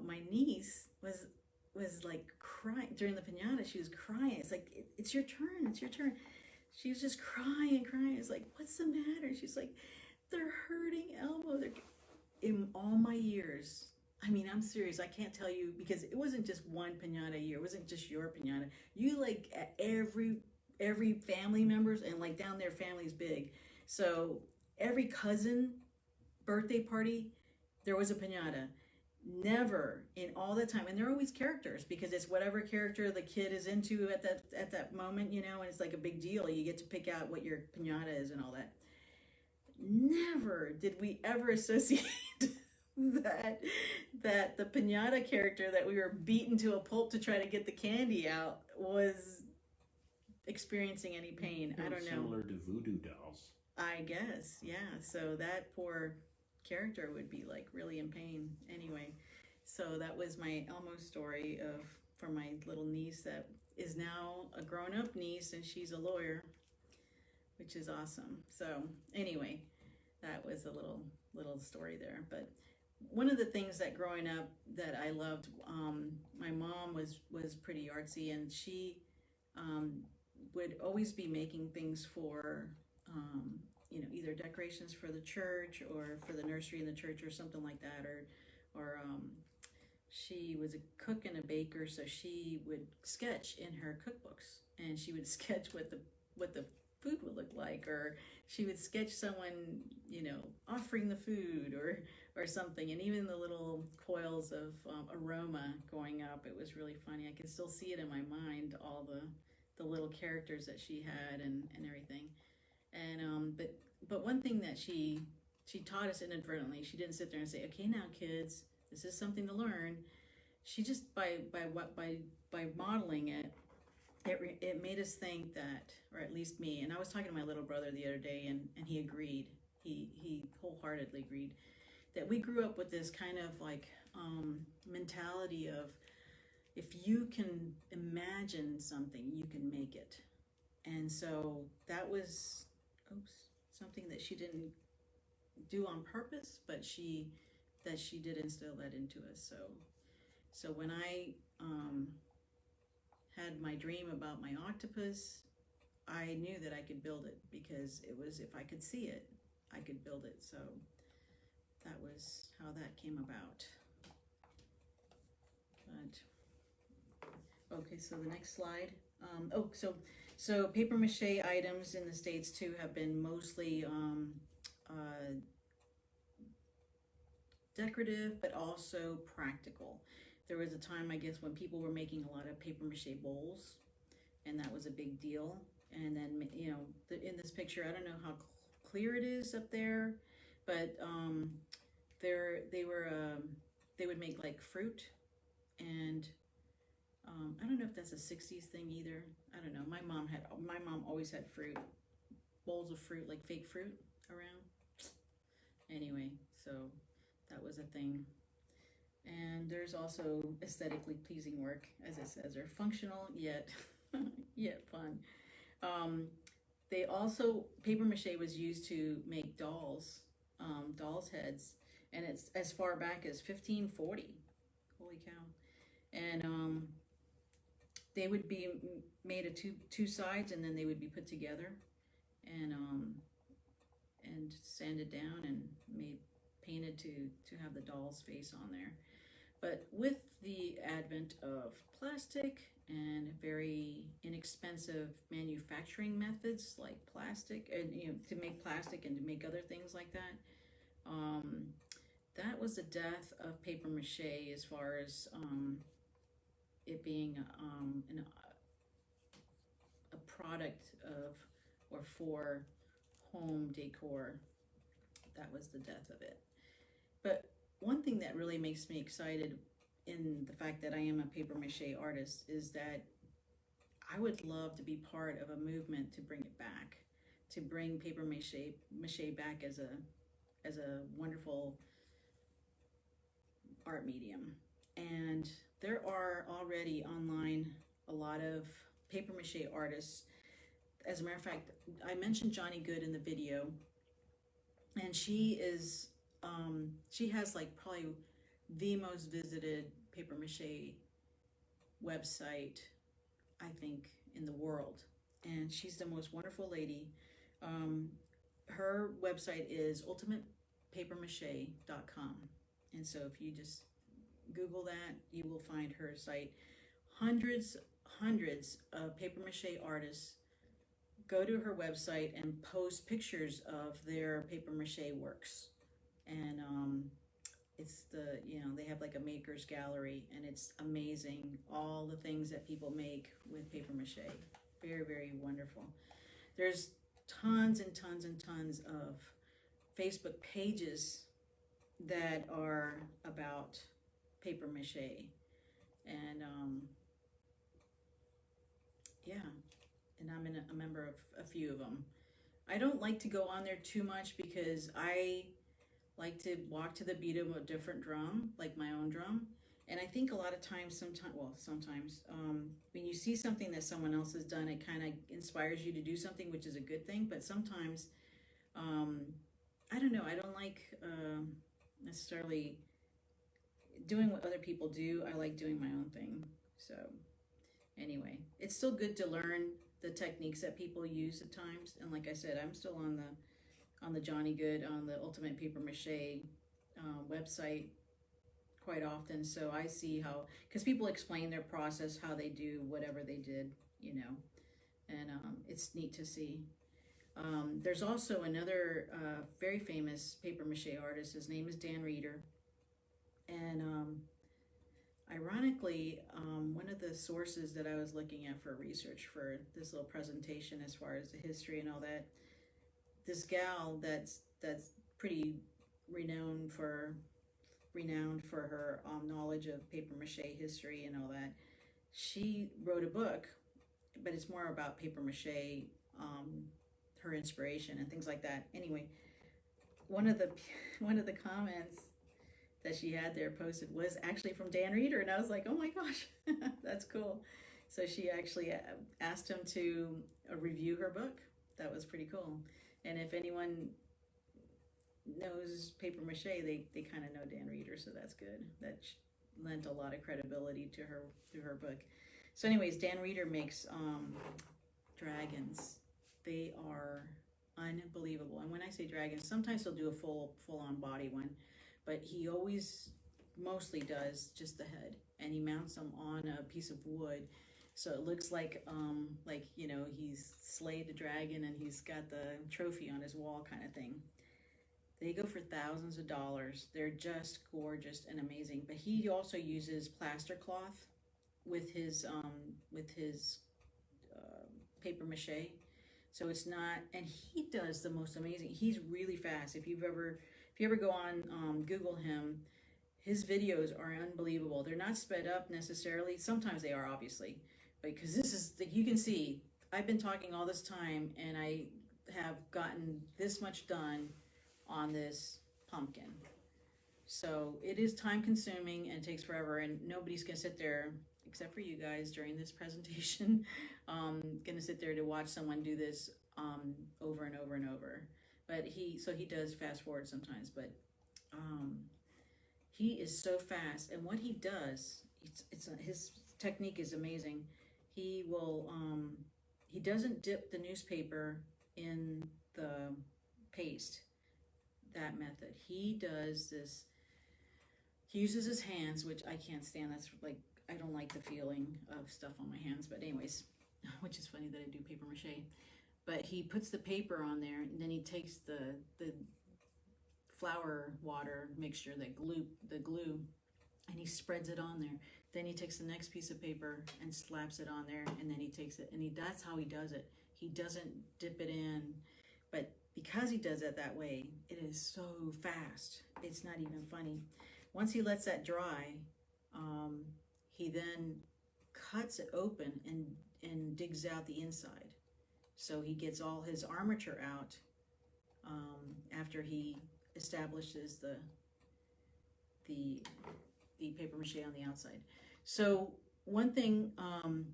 my niece was like crying during the piñata. She was crying. It's like, it's your turn, it's your turn. She was just crying. It's like, what's the matter? She's like, they're hurting Elmo. In all my years, I mean, I'm serious. I can't tell you, because it wasn't just one piñata a year. It wasn't just your piñata. You like at every family members, and like down there, family's big. So every cousin birthday party, there was a piñata. Never in all the time, and they're always characters because it's whatever character the kid is into at that moment, you know, and it's like a big deal. You get to pick out what your piñata is and all that. Never did we ever associate that the piñata character that we were beaten to a pulp to try to get the candy out was experiencing any pain. I don't know. Similar to voodoo dolls. I guess, yeah. So that poor character would be like really in pain anyway. So that was my Elmo story for my little niece that is now a grown-up niece, and she's a lawyer, which is awesome. So anyway, that was a little story there. But one of the things that growing up that I loved, my mom was pretty artsy, and she would always be making things for you know, either decorations for the church or for the nursery in the church or something like that, or she was a cook and a baker, so she would sketch in her cookbooks, and she would sketch what the food would look like, or she would sketch someone, you know, offering the food or something, and even the little coils of aroma going up. It was really funny. I can still see it in my mind, all the little characters that she had and everything. And but one thing that she taught us inadvertently, she didn't sit there and say, okay, now kids, this is something to learn. She just by modeling it made us think that, or at least me, and I was talking to my little brother the other day, and he agreed, he wholeheartedly agreed, that we grew up with this kind of like mentality of, if you can imagine something, you can make it. And so that was something that she didn't do on purpose, but she did instill that into us. So when I had my dream about my octopus, I knew that I could build it, because it was, if I could see it, I could build it. So that was how that came about. But okay, so the next slide. So paper mache items in the States too have been mostly decorative, but also practical. There was a time, I guess, when people were making a lot of paper mache bowls, and that was a big deal. And then, you know, in this picture, I don't know how clear it is up there, but they would make like fruit, and I don't know if that's a 60s thing either. I don't know. My mom always had fruit, bowls of fruit, like fake fruit around. Anyway, so that was a thing. And there's also aesthetically pleasing work, as it says, they're functional yet yet fun. They also, paper mache was used to make dolls, dolls' heads, and it's as far back as 1540. Holy cow! And they would be made of two sides, and then they would be put together, and sanded down and painted to have the doll's face on there. But with the advent of plastic and very inexpensive manufacturing methods like plastic, and to make plastic and to make other things like that, that was the death of paper mache as far as it being a product of or for home decor. That was the death of it. But one thing that really makes me excited in the fact that I am a paper mache artist is that I would love to be part of a movement to bring it back, to bring paper mache back as a wonderful art medium. And there are already online a lot of paper mache artists. As a matter of fact, I mentioned Johnny Good in the video, and she has like probably the most visited paper mache website, I think, in the world. And she's the most wonderful lady. Her website is ultimatepapermache.com. And so if you just Google that, you will find her site. Hundreds of paper mache artists go to her website and post pictures of their paper mache works. And it's they have like a maker's gallery, and it's amazing all the things that people make with paper mache. Very, very wonderful. There's tons and tons and tons of Facebook pages that are about paper mache, and and I'm a member of a few of them. I don't like to go on there too much because I like to walk to the beat of a different drum, like my own drum. And I think a lot of times, sometimes, when you see something that someone else has done, it kind of inspires you to do something, which is a good thing. But sometimes, I don't know, I don't like necessarily doing what other people do. I like doing my own thing. So anyway, it's still good to learn the techniques that people use at times. And like I said, I'm still on the Johnny Good, on the Ultimate Paper Mache website quite often. So I see how, because people explain their process, how they do whatever they did, and it's neat to see. There's also another very famous paper mache artist. His name is Dan Reeder. And ironically, one of the sources that I was looking at for research for this little presentation, as far as the history and all that, this gal that's pretty renowned for her knowledge of paper mache history and all that, she wrote a book, but it's more about paper mache, her inspiration and things like that. Anyway, one of the comments that she had there posted was actually from Dan Reeder, and I was like, oh my gosh, that's cool. So she actually asked him to review her book. That was pretty cool. And if anyone knows paper mache, they kind of know Dan Reeder, so that's good. That lent a lot of credibility to her through her book. So anyways, Dan Reeder makes dragons. They are unbelievable. And when I say dragons, sometimes he'll do a full-on body one, but he always mostly does just the head, and he mounts them on a piece of wood, so it looks like he's slayed the dragon and he's got the trophy on his wall, kind of thing. They go for thousands of dollars. They're just gorgeous and amazing. But he also uses plaster cloth with his paper mache, So it's not, and he does the most amazing, he's really fast. If you ever go on, Google him, his videos are unbelievable. They're not sped up necessarily. Sometimes they are, obviously, because this is, you can see, I've been talking all this time and I have gotten this much done on this pumpkin. So it is time consuming and it takes forever, and nobody's gonna sit there, except for you guys during this presentation, gonna sit there to watch someone do this over and over and over. But he does fast forward sometimes, but he is so fast, and what he does, his technique is amazing. He will, he doesn't dip the newspaper in the paste, that method. He does this, he uses his hands, which I can't stand. That's like, I don't like the feeling of stuff on my hands, but anyways, which is funny that I do paper mache. But he puts the paper on there, and then he takes the flour water mixture, the glue, and he spreads it on there. Then he takes the next piece of paper and slaps it on there, and then he takes it, and that's how he does it. He doesn't dip it in, but because he does it that way, it is so fast. It's not even funny. Once he lets that dry, he then cuts it open and digs out the inside. So he gets all his armature out after he establishes the paper mache on the outside. So one thing, I'm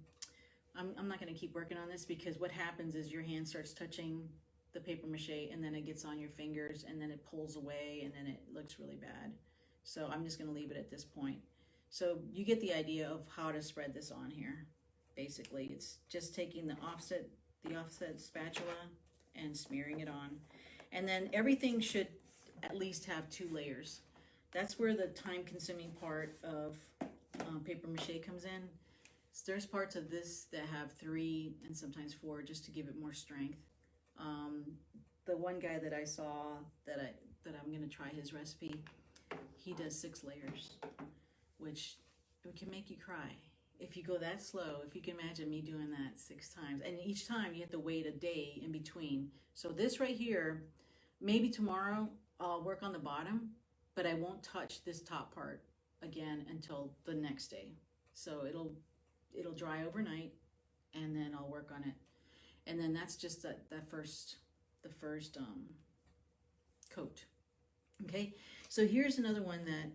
not going to keep working on this, because what happens is your hand starts touching the paper mache, and then it gets on your fingers, and then it pulls away, and then it looks really bad. So I'm just going to leave it at this point. So you get the idea of how to spread this on here. Basically, it's just taking the offset spatula and smearing it on. And then everything should at least have 2 layers. That's where the time-consuming part of paper mache comes in. So there's parts of this that have 3 and sometimes 4, just to give it more strength. The one guy that I saw that I'm gonna try his recipe, he does 6 layers, which it can make you cry. If you go that slow, if you can imagine me doing that 6 times, and each time you have to wait a day in between. So this right here, maybe tomorrow I'll work on the bottom, but I won't touch this top part again until the next day. So it'll dry overnight, and then I'll work on it. And then that's just the first coat. Okay, so here's another one that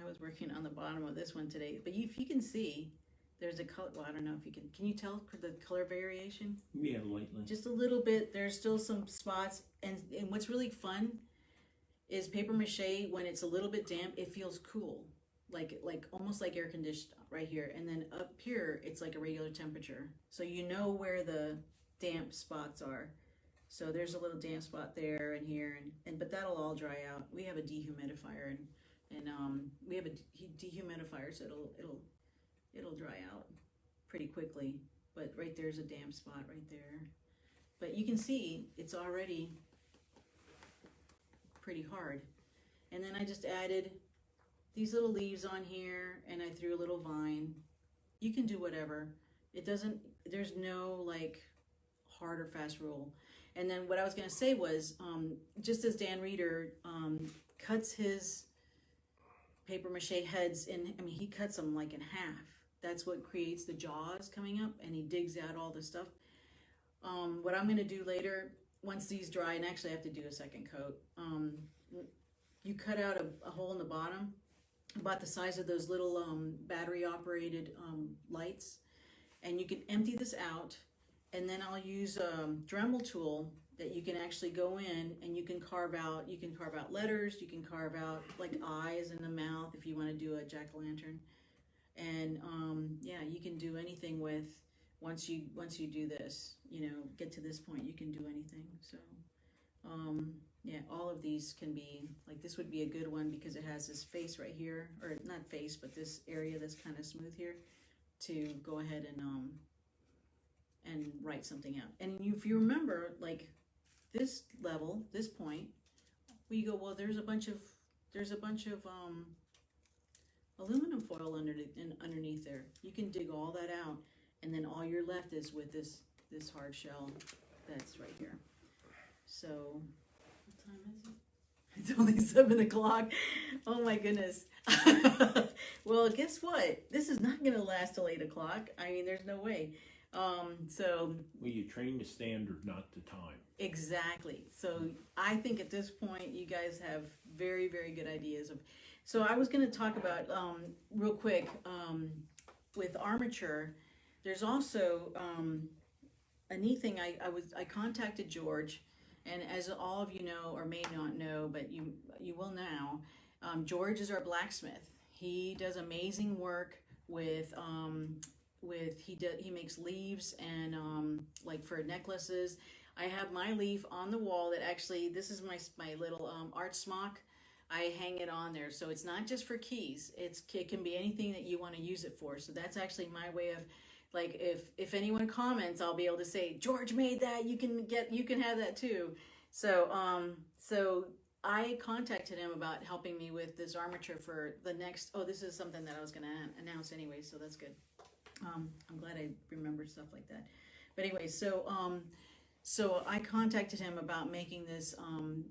I was working on the bottom of this one today. But if you can see, there's a color. Well, I don't know if you can you tell the color variation? Yeah, lightly. Just a little bit. There's still some spots, and what's really fun is paper mache. When it's a little bit damp, it feels cool, like almost like air conditioned right here. And then up here, it's like a regular temperature, so you know where the damp spots are. So there's a little damp spot there and here, and but that'll all dry out. We have a dehumidifier, and we have a dehumidifier, so it'll dry out pretty quickly. But right there's a damp spot right there. But you can see it's already pretty hard. And then I just added these little leaves on here, and I threw a little vine. You can do whatever. There's no like hard or fast rule. And then what I was going to say was, just as Dan Reeder cuts his paper mache heads in, I mean, he cuts them like in half. That's what creates the jaws coming up, and he digs out all the stuff. What I'm going to do later, once these dry, and actually I have to do a second coat, you cut out a hole in the bottom, about the size of those little battery operated lights, and you can empty this out. And then I'll use a Dremel tool that you can actually go in and you can carve out letters, you can carve out like eyes and the mouth if you want to do a jack-o'-lantern. And yeah, you can do anything with, once you do this, you know, get to this point, you can do anything. So yeah, all of these can be, like this would be a good one because it has this face right here, or not face, but this area that's kind of smooth here, to go ahead and write something out. And if you remember, like this level, this point, we go, well, there's a bunch of aluminum foil underneath there. You can dig all that out, and then all you're left is with this hard shell. that's right here. So, what time is it? It's only 7 o'clock. Oh my goodness. Well, guess what? This is not going to last till 8 o'clock. I mean, there's no way. So. Well, you train the standard, not the time. Exactly. So I think at this point, you guys have very, very good ideas of. So I was going to talk about real quick with armature. There's also a neat thing. I contacted George, and as all of you know or may not know, but you will now. George is our blacksmith. He does amazing work with he makes leaves and like for necklaces. I have my leaf on the wall that actually, this is my little art smock. I hang it on there. So it's not just for keys. It can be anything that you want to use it for. So that's actually my way of, like, if anyone comments, I'll be able to say, George made that, you can have that too. So I contacted him about helping me with this armature for the next, this is something that I was going to announce anyway, so that's good. I'm glad I remembered stuff like that. But anyway, so I contacted him about making this,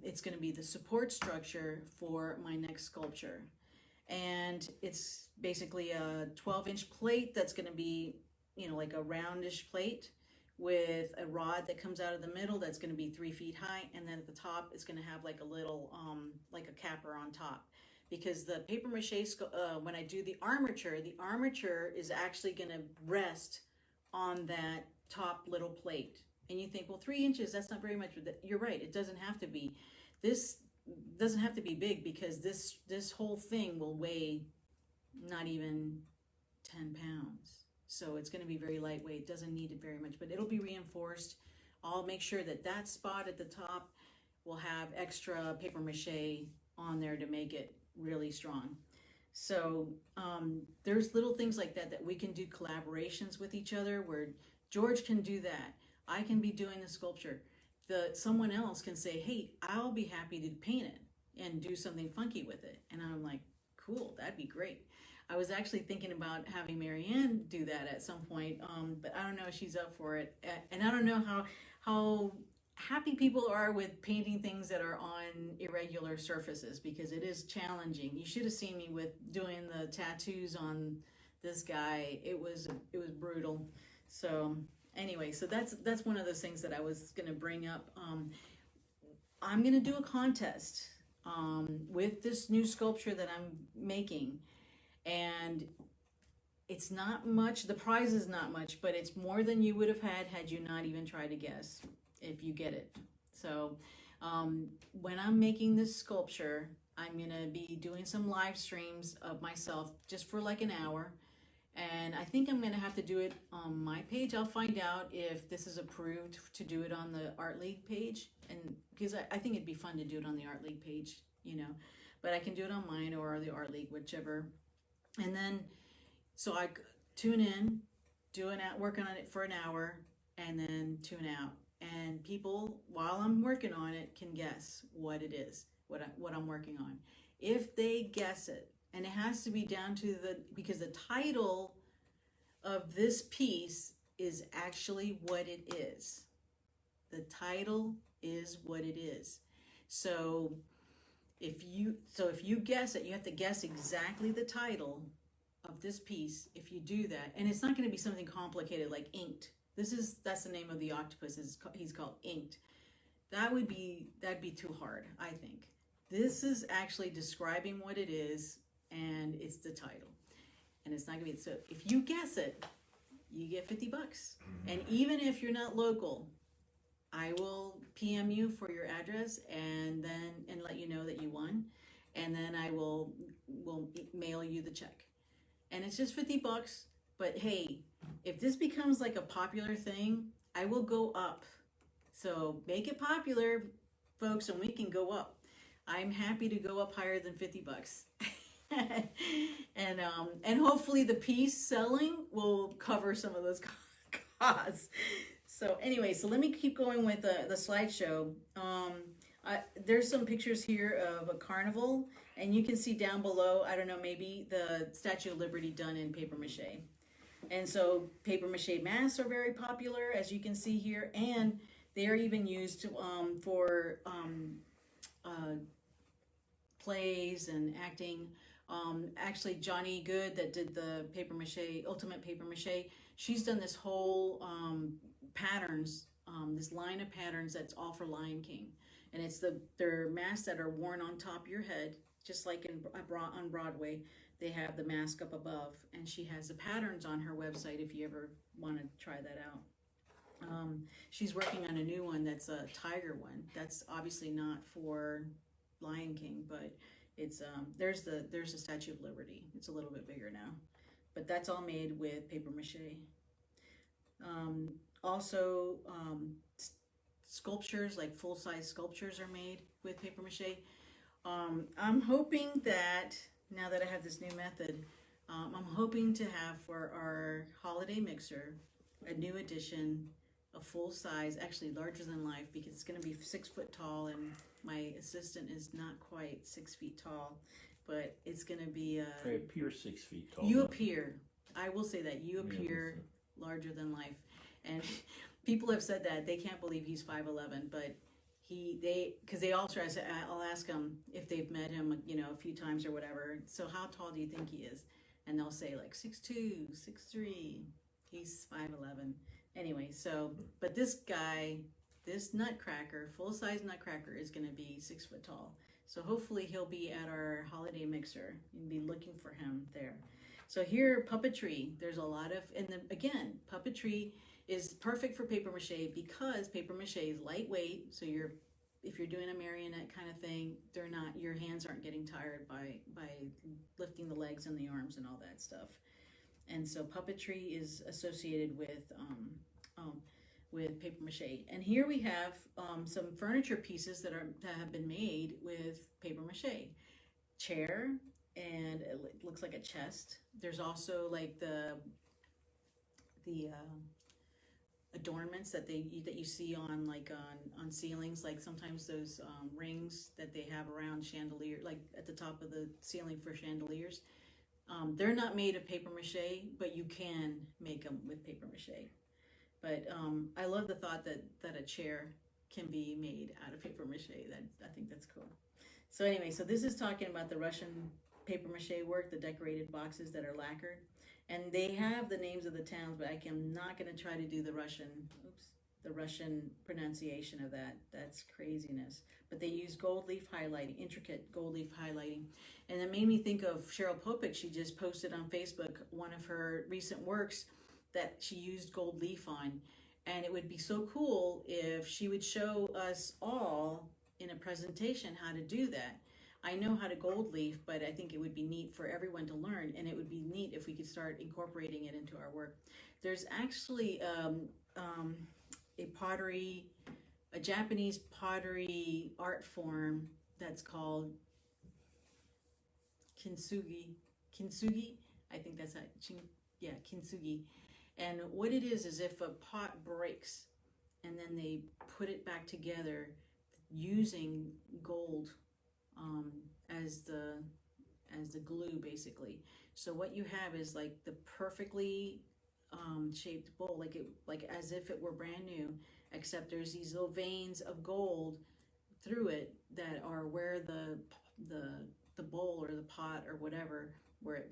it's going to be the support structure for my next sculpture. And it's basically a 12-inch plate that's going to be, like a roundish plate with a rod that comes out of the middle that's going to be 3 feet high. And then at the top, it's going to have like a little, like a capper on top. Because the paper mache, when I do the armature is actually going to rest on that top little plate. And you think, well, 3 inches, that's not very much. But you're right, it doesn't have to be. This doesn't have to be big because this whole thing will weigh not even 10 pounds. So it's going to be very lightweight. It doesn't need it very much, but it'll be reinforced. I'll make sure that spot at the top will have extra paper mache on there to make it really strong. So there's little things like that we can do collaborations with each other where George can do that. I can be doing the sculpture. Someone else can say, hey, I'll be happy to paint it and do something funky with it. And I'm like, cool, that'd be great. I was actually thinking about having Marianne do that at some point, but I don't know if she's up for it. And I don't know how happy people are with painting things that are on irregular surfaces because it is challenging. You should have seen me with doing the tattoos on this guy. It was brutal. So anyway, so that's one of those things that I was going to bring up. I'm going to do a contest with this new sculpture that I'm making, and it's not much. The prize is not much, but it's more than you would have had you not even tried to guess, if you get it. So when I'm making this sculpture, I'm going to be doing some live streams of myself just for like an hour. And I think I'm going to have to do it on my page. I'll find out if this is approved to do it on the Art League page. And because I think it'd be fun to do it on the Art League page, but I can do it on mine or the Art League, whichever. And then, so I tune in, work on it for an hour, and then tune out. And people, while I'm working on it, can guess what it is, what I'm working on. If they guess it, and it has to be down to because the title of this piece is actually what it is. The title is what it is. So if you guess it, you have to guess exactly the title of this piece. If you do that, and it's not going to be something complicated like Inked. That's the name of the octopus. He's called Inked. That'd be too hard, I think. This is actually describing what it is, and it's the title. And it's not gonna be, so if you guess it, you get $50. And even if you're not local, I will PM you for your address and let you know that you won. And then I will mail you the check. And it's just $50. But hey, if this becomes like a popular thing, I will go up. So make it popular, folks, and we can go up. I'm happy to go up higher than $50. And hopefully the piece selling will cover some of those costs. So anyway, so let me keep going with the slideshow. There's some pictures here of a carnival, and you can see down below, I don't know, maybe the Statue of Liberty done in paper mache. And so paper mache masks are very popular, as you can see here, and They are even used for plays and acting. Actually, Johnny Good, that did the paper mache, Ultimate Paper Mache, she's done this whole patterns, this line of patterns that's all for Lion King. And it's they're masks that are worn on top of your head, just like on Broadway. They have the mask up above, and she has the patterns on her website if you ever want to try that out. She's working on a new one that's a tiger one. That's obviously not for Lion King, but it's there's the Statue of Liberty. It's a little bit bigger now, but that's all made with paper mache. Also, sculptures, like full-size sculptures, are made with paper mache. I'm hoping that now that I have this new method, I'm hoping to have for our holiday mixer a new edition, a full size, actually larger than life, because it's going to be 6 foot tall, and my assistant is not quite 6 feet tall, but it's going to be. I appear 6 feet tall. You appear. I will say that you appear larger than life, and people have said that they can't believe he's 5'11", but because they all try. I'll ask them if they've met him, a few times or whatever. So how tall do you think he is? And they'll say like 6'2", 6'3". He's 5'11". Anyway, so, but this guy, this nutcracker, full-size nutcracker, is going to be 6 foot tall. So hopefully he'll be at our holiday mixer. You'll be looking for him there. So here, puppetry. There's a lot of, again, puppetry is perfect for paper mache because paper mache is lightweight. So if you're doing a marionette kind of thing, your hands aren't getting tired by lifting the legs and the arms and all that stuff. And so puppetry is associated with paper mache. And here we have some furniture pieces that have been made with paper mache. Chair, and it looks like a chest. There's also like the adornments that you see on ceilings, like sometimes those rings that they have around chandelier, like at the top of the ceiling for chandeliers. They're not made of paper mache, but you can make them with paper mache. But I love the thought that a chair can be made out of paper mache. I think that's cool. So anyway, so this is talking about the Russian paper mache work, the decorated boxes that are lacquered. And they have the names of the towns, but I'm not going to try to do the Russian pronunciation of that. That's craziness. But they use gold leaf highlighting, intricate gold leaf highlighting. And it made me think of Cheryl Popick. She just posted on Facebook one of her recent works that she used gold leaf on. And it would be so cool if she would show us all in a presentation how to do that. I know how to gold leaf, but I think it would be neat for everyone to learn, and it would be neat if we could start incorporating it into our work. There's actually a Japanese pottery art form that's called kintsugi. Kintsugi, I think that's kintsugi. And what it is if a pot breaks and then they put it back together using gold as the glue, basically. So what you have is like the perfectly shaped bowl, like as if it were brand new, except there's these little veins of gold through it that are where the bowl or the pot or whatever, where it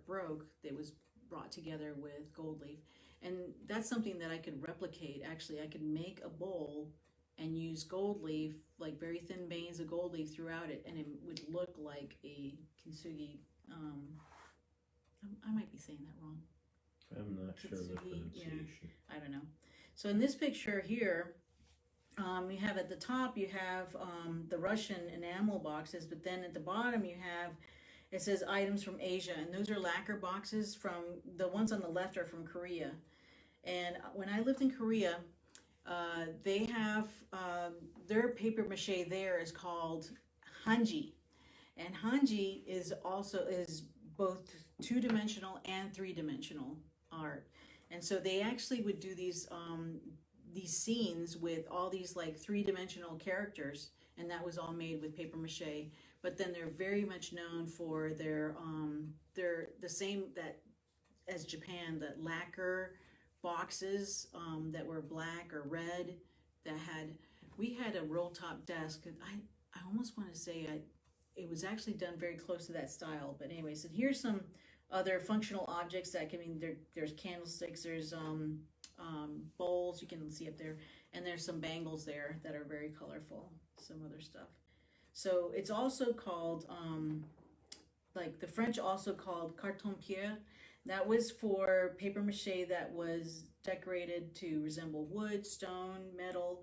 broke, it was brought together with gold leaf. And that's something that I could replicate. Actually, I could make a bowl and use gold leaf, like very thin veins of gold leaf throughout it, and it would look like a kintsugi. I might be saying that wrong. I'm not sure of the pronunciation. Yeah, I don't know. So in this picture here, you have at the top, you have the Russian enamel boxes, but then at the bottom you have, it says items from Asia, and those are lacquer boxes. The ones on the left are from Korea. And when I lived in Korea, they have their paper mache there is called hanji, and hanji is both 2-dimensional and 3-dimensional art. And so they actually would do these scenes with all these like 3-dimensional characters, and that was all made with paper mache. But then they're very much known for they're the same that as Japan, that lacquer boxes that were black or red, we had a roll top desk. I almost want to say it was actually done very close to that style. But anyways, and here's some other functional objects that can mean there's candlesticks, there's bowls you can see up there, and there's some bangles there that are very colorful, some other stuff. So it's also called like the French also called carton pierre. That was for paper mache that was decorated to resemble wood, stone, metal.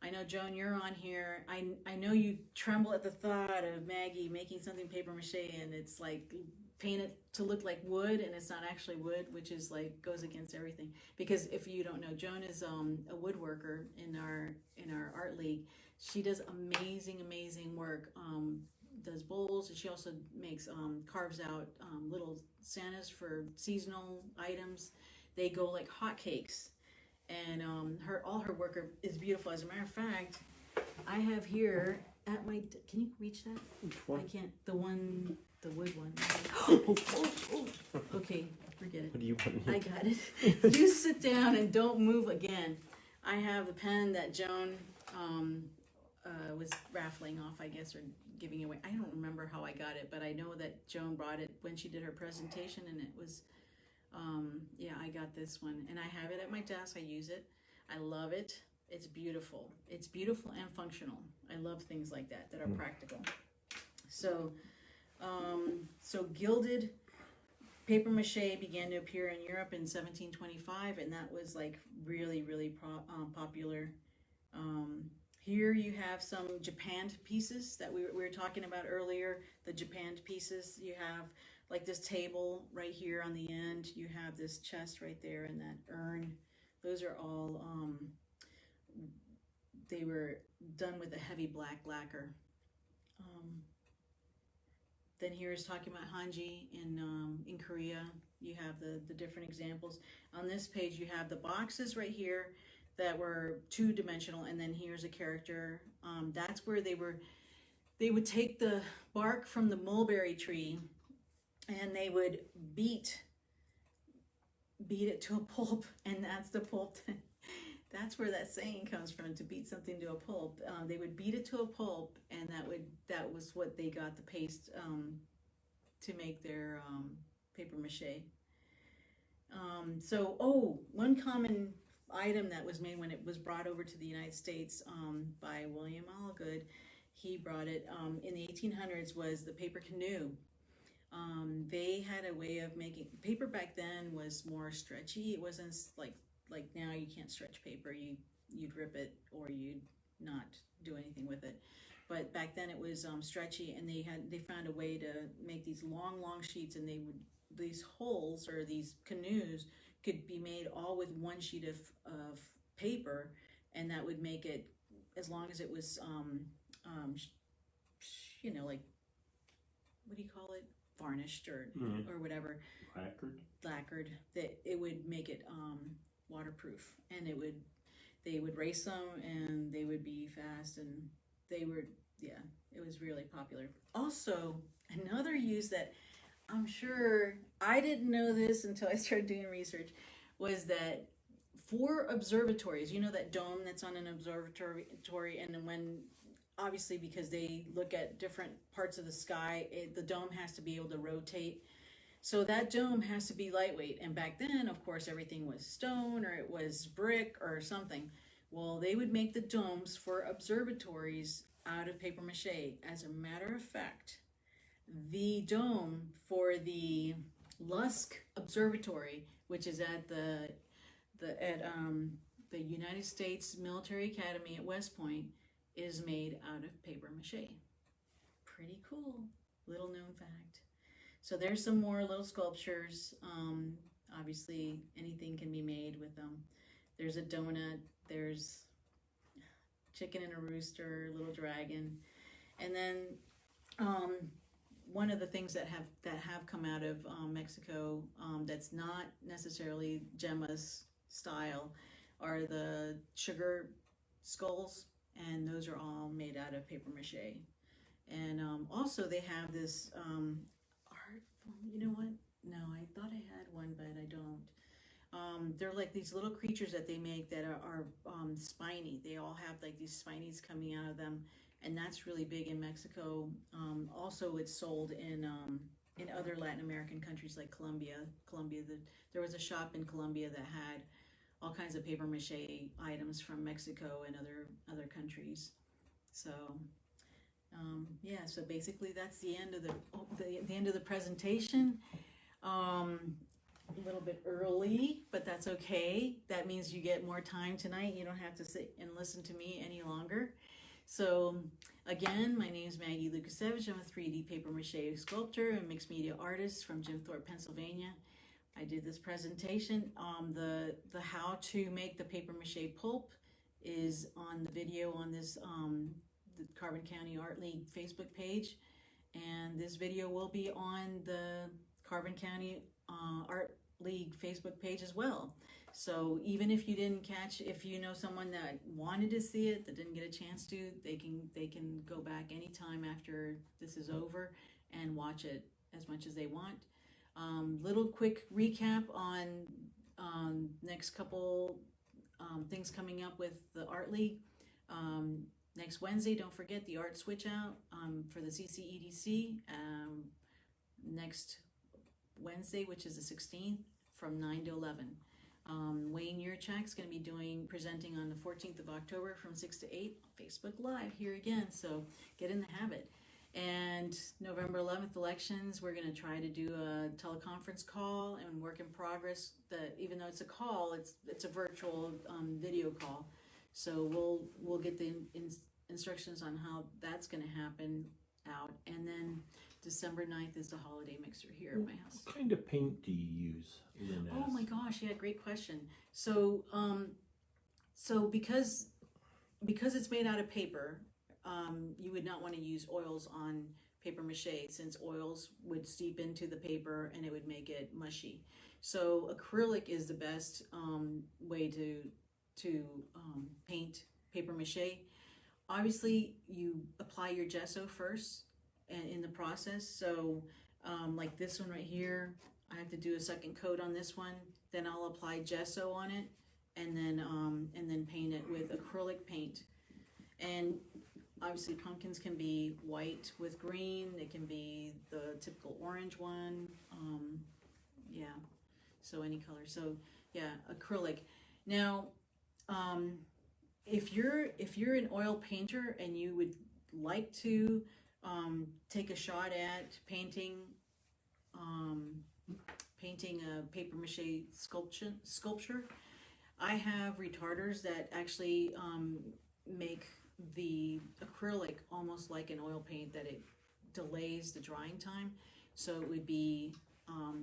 I know, Joan, you're on here. I know you tremble at the thought of Maggie making something paper mache and it's like painted to look like wood and it's not actually wood, which is like goes against everything. Because if you don't know, Joan is a woodworker in our art league. She does amazing work. Does bowls, and she also makes carves out little Santas for seasonal items. They go like hotcakes, and all her work is beautiful. As a matter of fact, I have here at my. Can you reach that? Which one? I can't. The wood one. Okay, forget it. What do you want? I got it. You sit down and don't move again. I have the pen that Joan was raffling off, I guess, or giving away. I don't remember how I got it, but I know that Joan brought it when she did her presentation, and it was, yeah, I got this one, and I have it at my desk. I use it. I love it. It's beautiful. It's beautiful and functional. I love things like that are practical. So, so gilded paper mache began to appear in Europe in 1725, and that was like really popular. Here you have some japanned pieces that we were talking about earlier, the japanned pieces. You have like this table right here on the end. You have this chest right there and that urn. Those are all, they were done with a heavy black lacquer. Then here's talking about Hanji in Korea. You have the different examples. On this page you have the boxes right here that were two-dimensional, and then here's a character. That's where they would take the bark from the mulberry tree and they would beat it to a pulp, and that's the pulp. That's where that saying comes from, to beat something to a pulp. They would beat it to a pulp, and that was what they got the paste to make their paper mache. One common item that was made when it was brought over to the United States by William Allgood, he brought it in the 1800s, was the paper canoe. They had a way of making paper back then was more stretchy. It wasn't like now you can't stretch paper. You'd rip it or you'd not do anything with it. But back then it was stretchy, and they found a way to make these long sheets, and these holes or these canoes could be made all with one sheet of paper, and that would make it, as long as it was like, what do you call it, varnished or whatever, lacquered, that it would make it waterproof, and they would race them, and they would be fast, and it was really popular. Also, another use that I'm sure I didn't know this until I started doing research, was that for observatories, you know that dome that's on an observatory, and then when, obviously because they look at different parts of the sky, the dome has to be able to rotate. So that dome has to be lightweight. And back then, of course, everything was stone or it was brick or something. Well, they would make the domes for observatories out of paper mache. As a matter of fact, the dome for the Lusk Observatory, which is at the United States Military Academy at West Point, is made out of paper mache. Pretty cool. Little known fact. So there's some more little sculptures. Obviously, anything can be made with them. There's a donut. There's chicken and a rooster, little dragon, and then one of the things that have come out of Mexico that's not necessarily Gemma's style are the sugar skulls, and those are all made out of paper mache. And also they have this art form. You know what? No, I thought I had one, but I don't. They're like these little creatures that they make that are spiny. They all have like these spinies coming out of them, and that's really big in Mexico. Also, it's sold in other Latin American countries like Colombia. There was a shop in Colombia that had all kinds of paper mache items from Mexico and other countries. So yeah, so basically that's the end of the end of the presentation. A little bit early, but that's okay. That means you get more time tonight. You don't have to sit and listen to me any longer. So again, my name is Maggie Lukasevich. I'm a 3D paper mache sculptor and mixed media artist from Jim Thorpe, Pennsylvania. I did this presentation. The how to make the paper mache pulp is on the video on this the Carbon County Art League Facebook page, and this video will be on the Carbon County Art League Facebook page as well. So even if you didn't catch, if you know someone that wanted to see it that didn't get a chance to, they can go back anytime after this is over and watch it as much as they want. Little quick recap on next couple things coming up with the Art League. Next Wednesday, don't forget the art switch out for the CCEDC. Next Wednesday, which is the 16th, from 9 to 11. Wayne Yurchak's going to be presenting on the 14th of October from 6 to 8 on Facebook Live here again, so get in the habit. And November 11th elections, we're going to try to do a teleconference call and work in progress. Even though it's a call, it's a virtual video call. So we'll get the instructions on how that's going to happen out. And then December 9th is the holiday mixer here at my house. What kind of paint do you use, Lynn? Oh my gosh, yeah, great question. So because it's made out of paper, you would not want to use oils on paper mache, since oils would seep into the paper and it would make it mushy. So acrylic is the best way to paint paper mache. Obviously, you apply your gesso first and in the process. So like this one right here, I have to do a second coat on this one. Then I'll apply gesso on it, and then paint it with acrylic paint. And obviously, pumpkins can be white with green. It can be the typical orange one. Yeah, so any color. So yeah, acrylic. Now, if you're an oil painter and you would like to take a shot at painting a paper mache sculpture, I have retarders that actually make the acrylic almost like an oil paint, that it delays the drying time. So it would be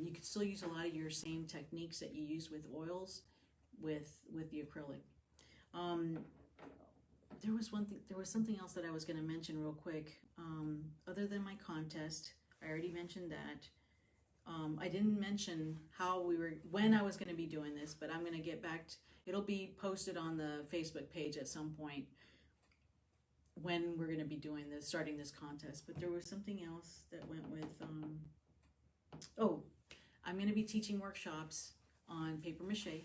you could still use a lot of your same techniques that you use with oils with the acrylic. There was something else that I was going to mention real quick. Other than my contest, I already mentioned that. I didn't mention when I was going to be doing this, but I'm going to get back to, it'll be posted on the Facebook page at some point when we're going to be doing this, starting this contest. But there was something else that went with, I'm going to be teaching workshops on paper mache.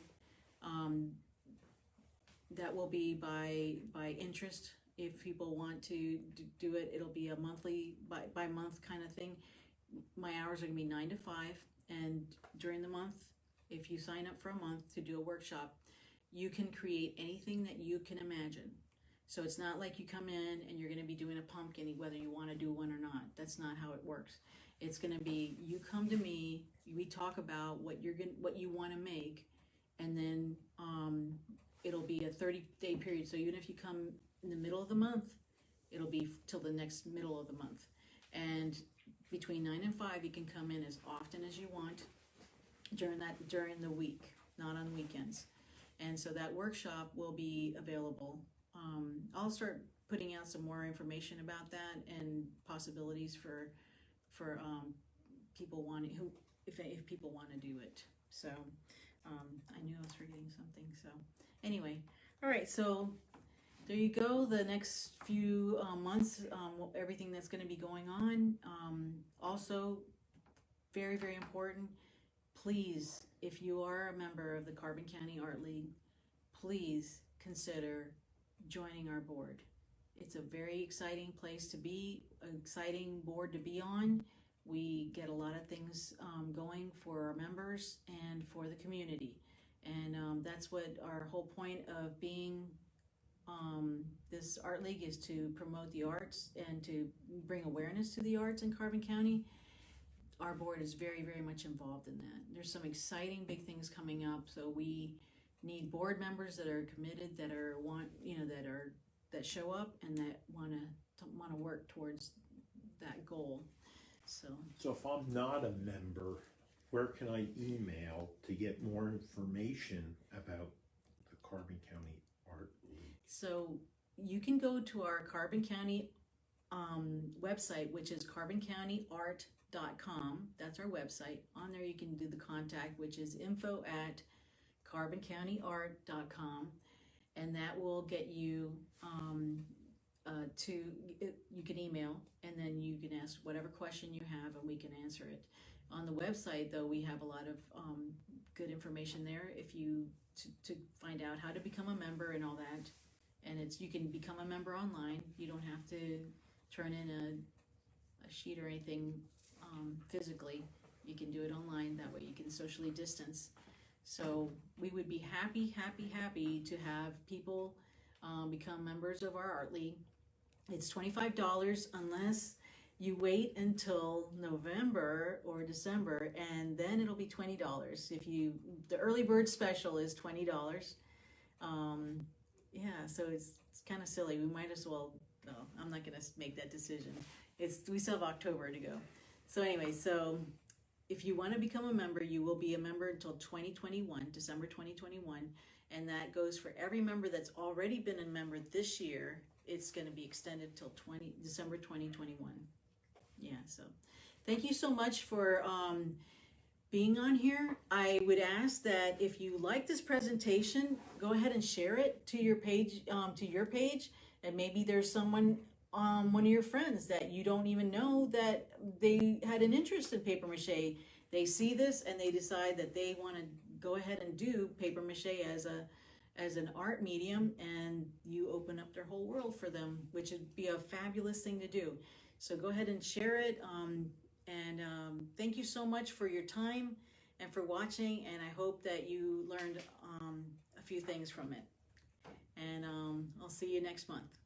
That will be by interest. If people want to do it, it'll be a monthly, by month kind of thing. My hours are going to be 9 to 5, and during the month, if you sign up for a month to do a workshop, you can create anything that you can imagine. So it's not like you come in and you're going to be doing a pumpkin, whether you want to do one or not. That's not how it works. It's going to be, you come to me, we talk about what you want to make, and then it'll be a 30-day period. So even if you come in the middle of the month, it'll be till the next middle of the month. And between 9 and 5, you can come in as often as you want during the week, not on weekends. And so that workshop will be available. I'll start putting out some more information about that and possibilities for people wanting if people want to do it. So I knew I was forgetting something. So anyway, all right. So there you go. The next few months, everything that's going to be going on. Also, very, very important. please, if you are a member of the Carbon County Art League, please consider joining our board. It's a very exciting place to be, an exciting board to be on. We get a lot of things going for our members and for the community. And that's what our whole point of being this art league is, to promote the arts and to bring awareness to the arts in Carbon County. Our board is very, very much involved in that. There's some exciting big things coming up, so we need board members that are committed, that are that show up and that want to work towards that goal. So if I'm not a member, where can I email to get more information about the Carbon County Art League? So you can go to our Carbon County website, which is carboncountyart.com. That's our website. On there you can do the contact, which is info@carboncountyart.com, and that will get you you can email, and then you can ask whatever question you have and we can answer it. On the website, though, we have a lot of good information there if you to find out how to become a member and all that. And you can become a member online. You don't have to turn in a sheet or anything physically. You can do it online. That way you can socially distance. So we would be happy to have people become members of our art league. It's $25 unless you wait until November or December, and then it'll be $20. The early bird special is $20. Yeah, so it's kind of silly. We might as well go. I'm not gonna make that decision. We still have October to go. So anyway, if you want to become a member, you will be a member until 2021, December 2021, and that goes for every member that's already been a member this year. It's going to be extended till December 2021. Yeah, so thank you so much for being on here. I would ask that if you like this presentation, go ahead and share it to your page, and maybe there's someone, one of your friends that you don't even know that they had an interest in paper mache. They see this and they decide that they want to go ahead and do paper mache as an art medium, and you open up their whole world for them, which would be a fabulous thing to do. So go ahead and share it. Thank you so much for your time and for watching, and I hope that you learned a few things from it. And I'll see you next month.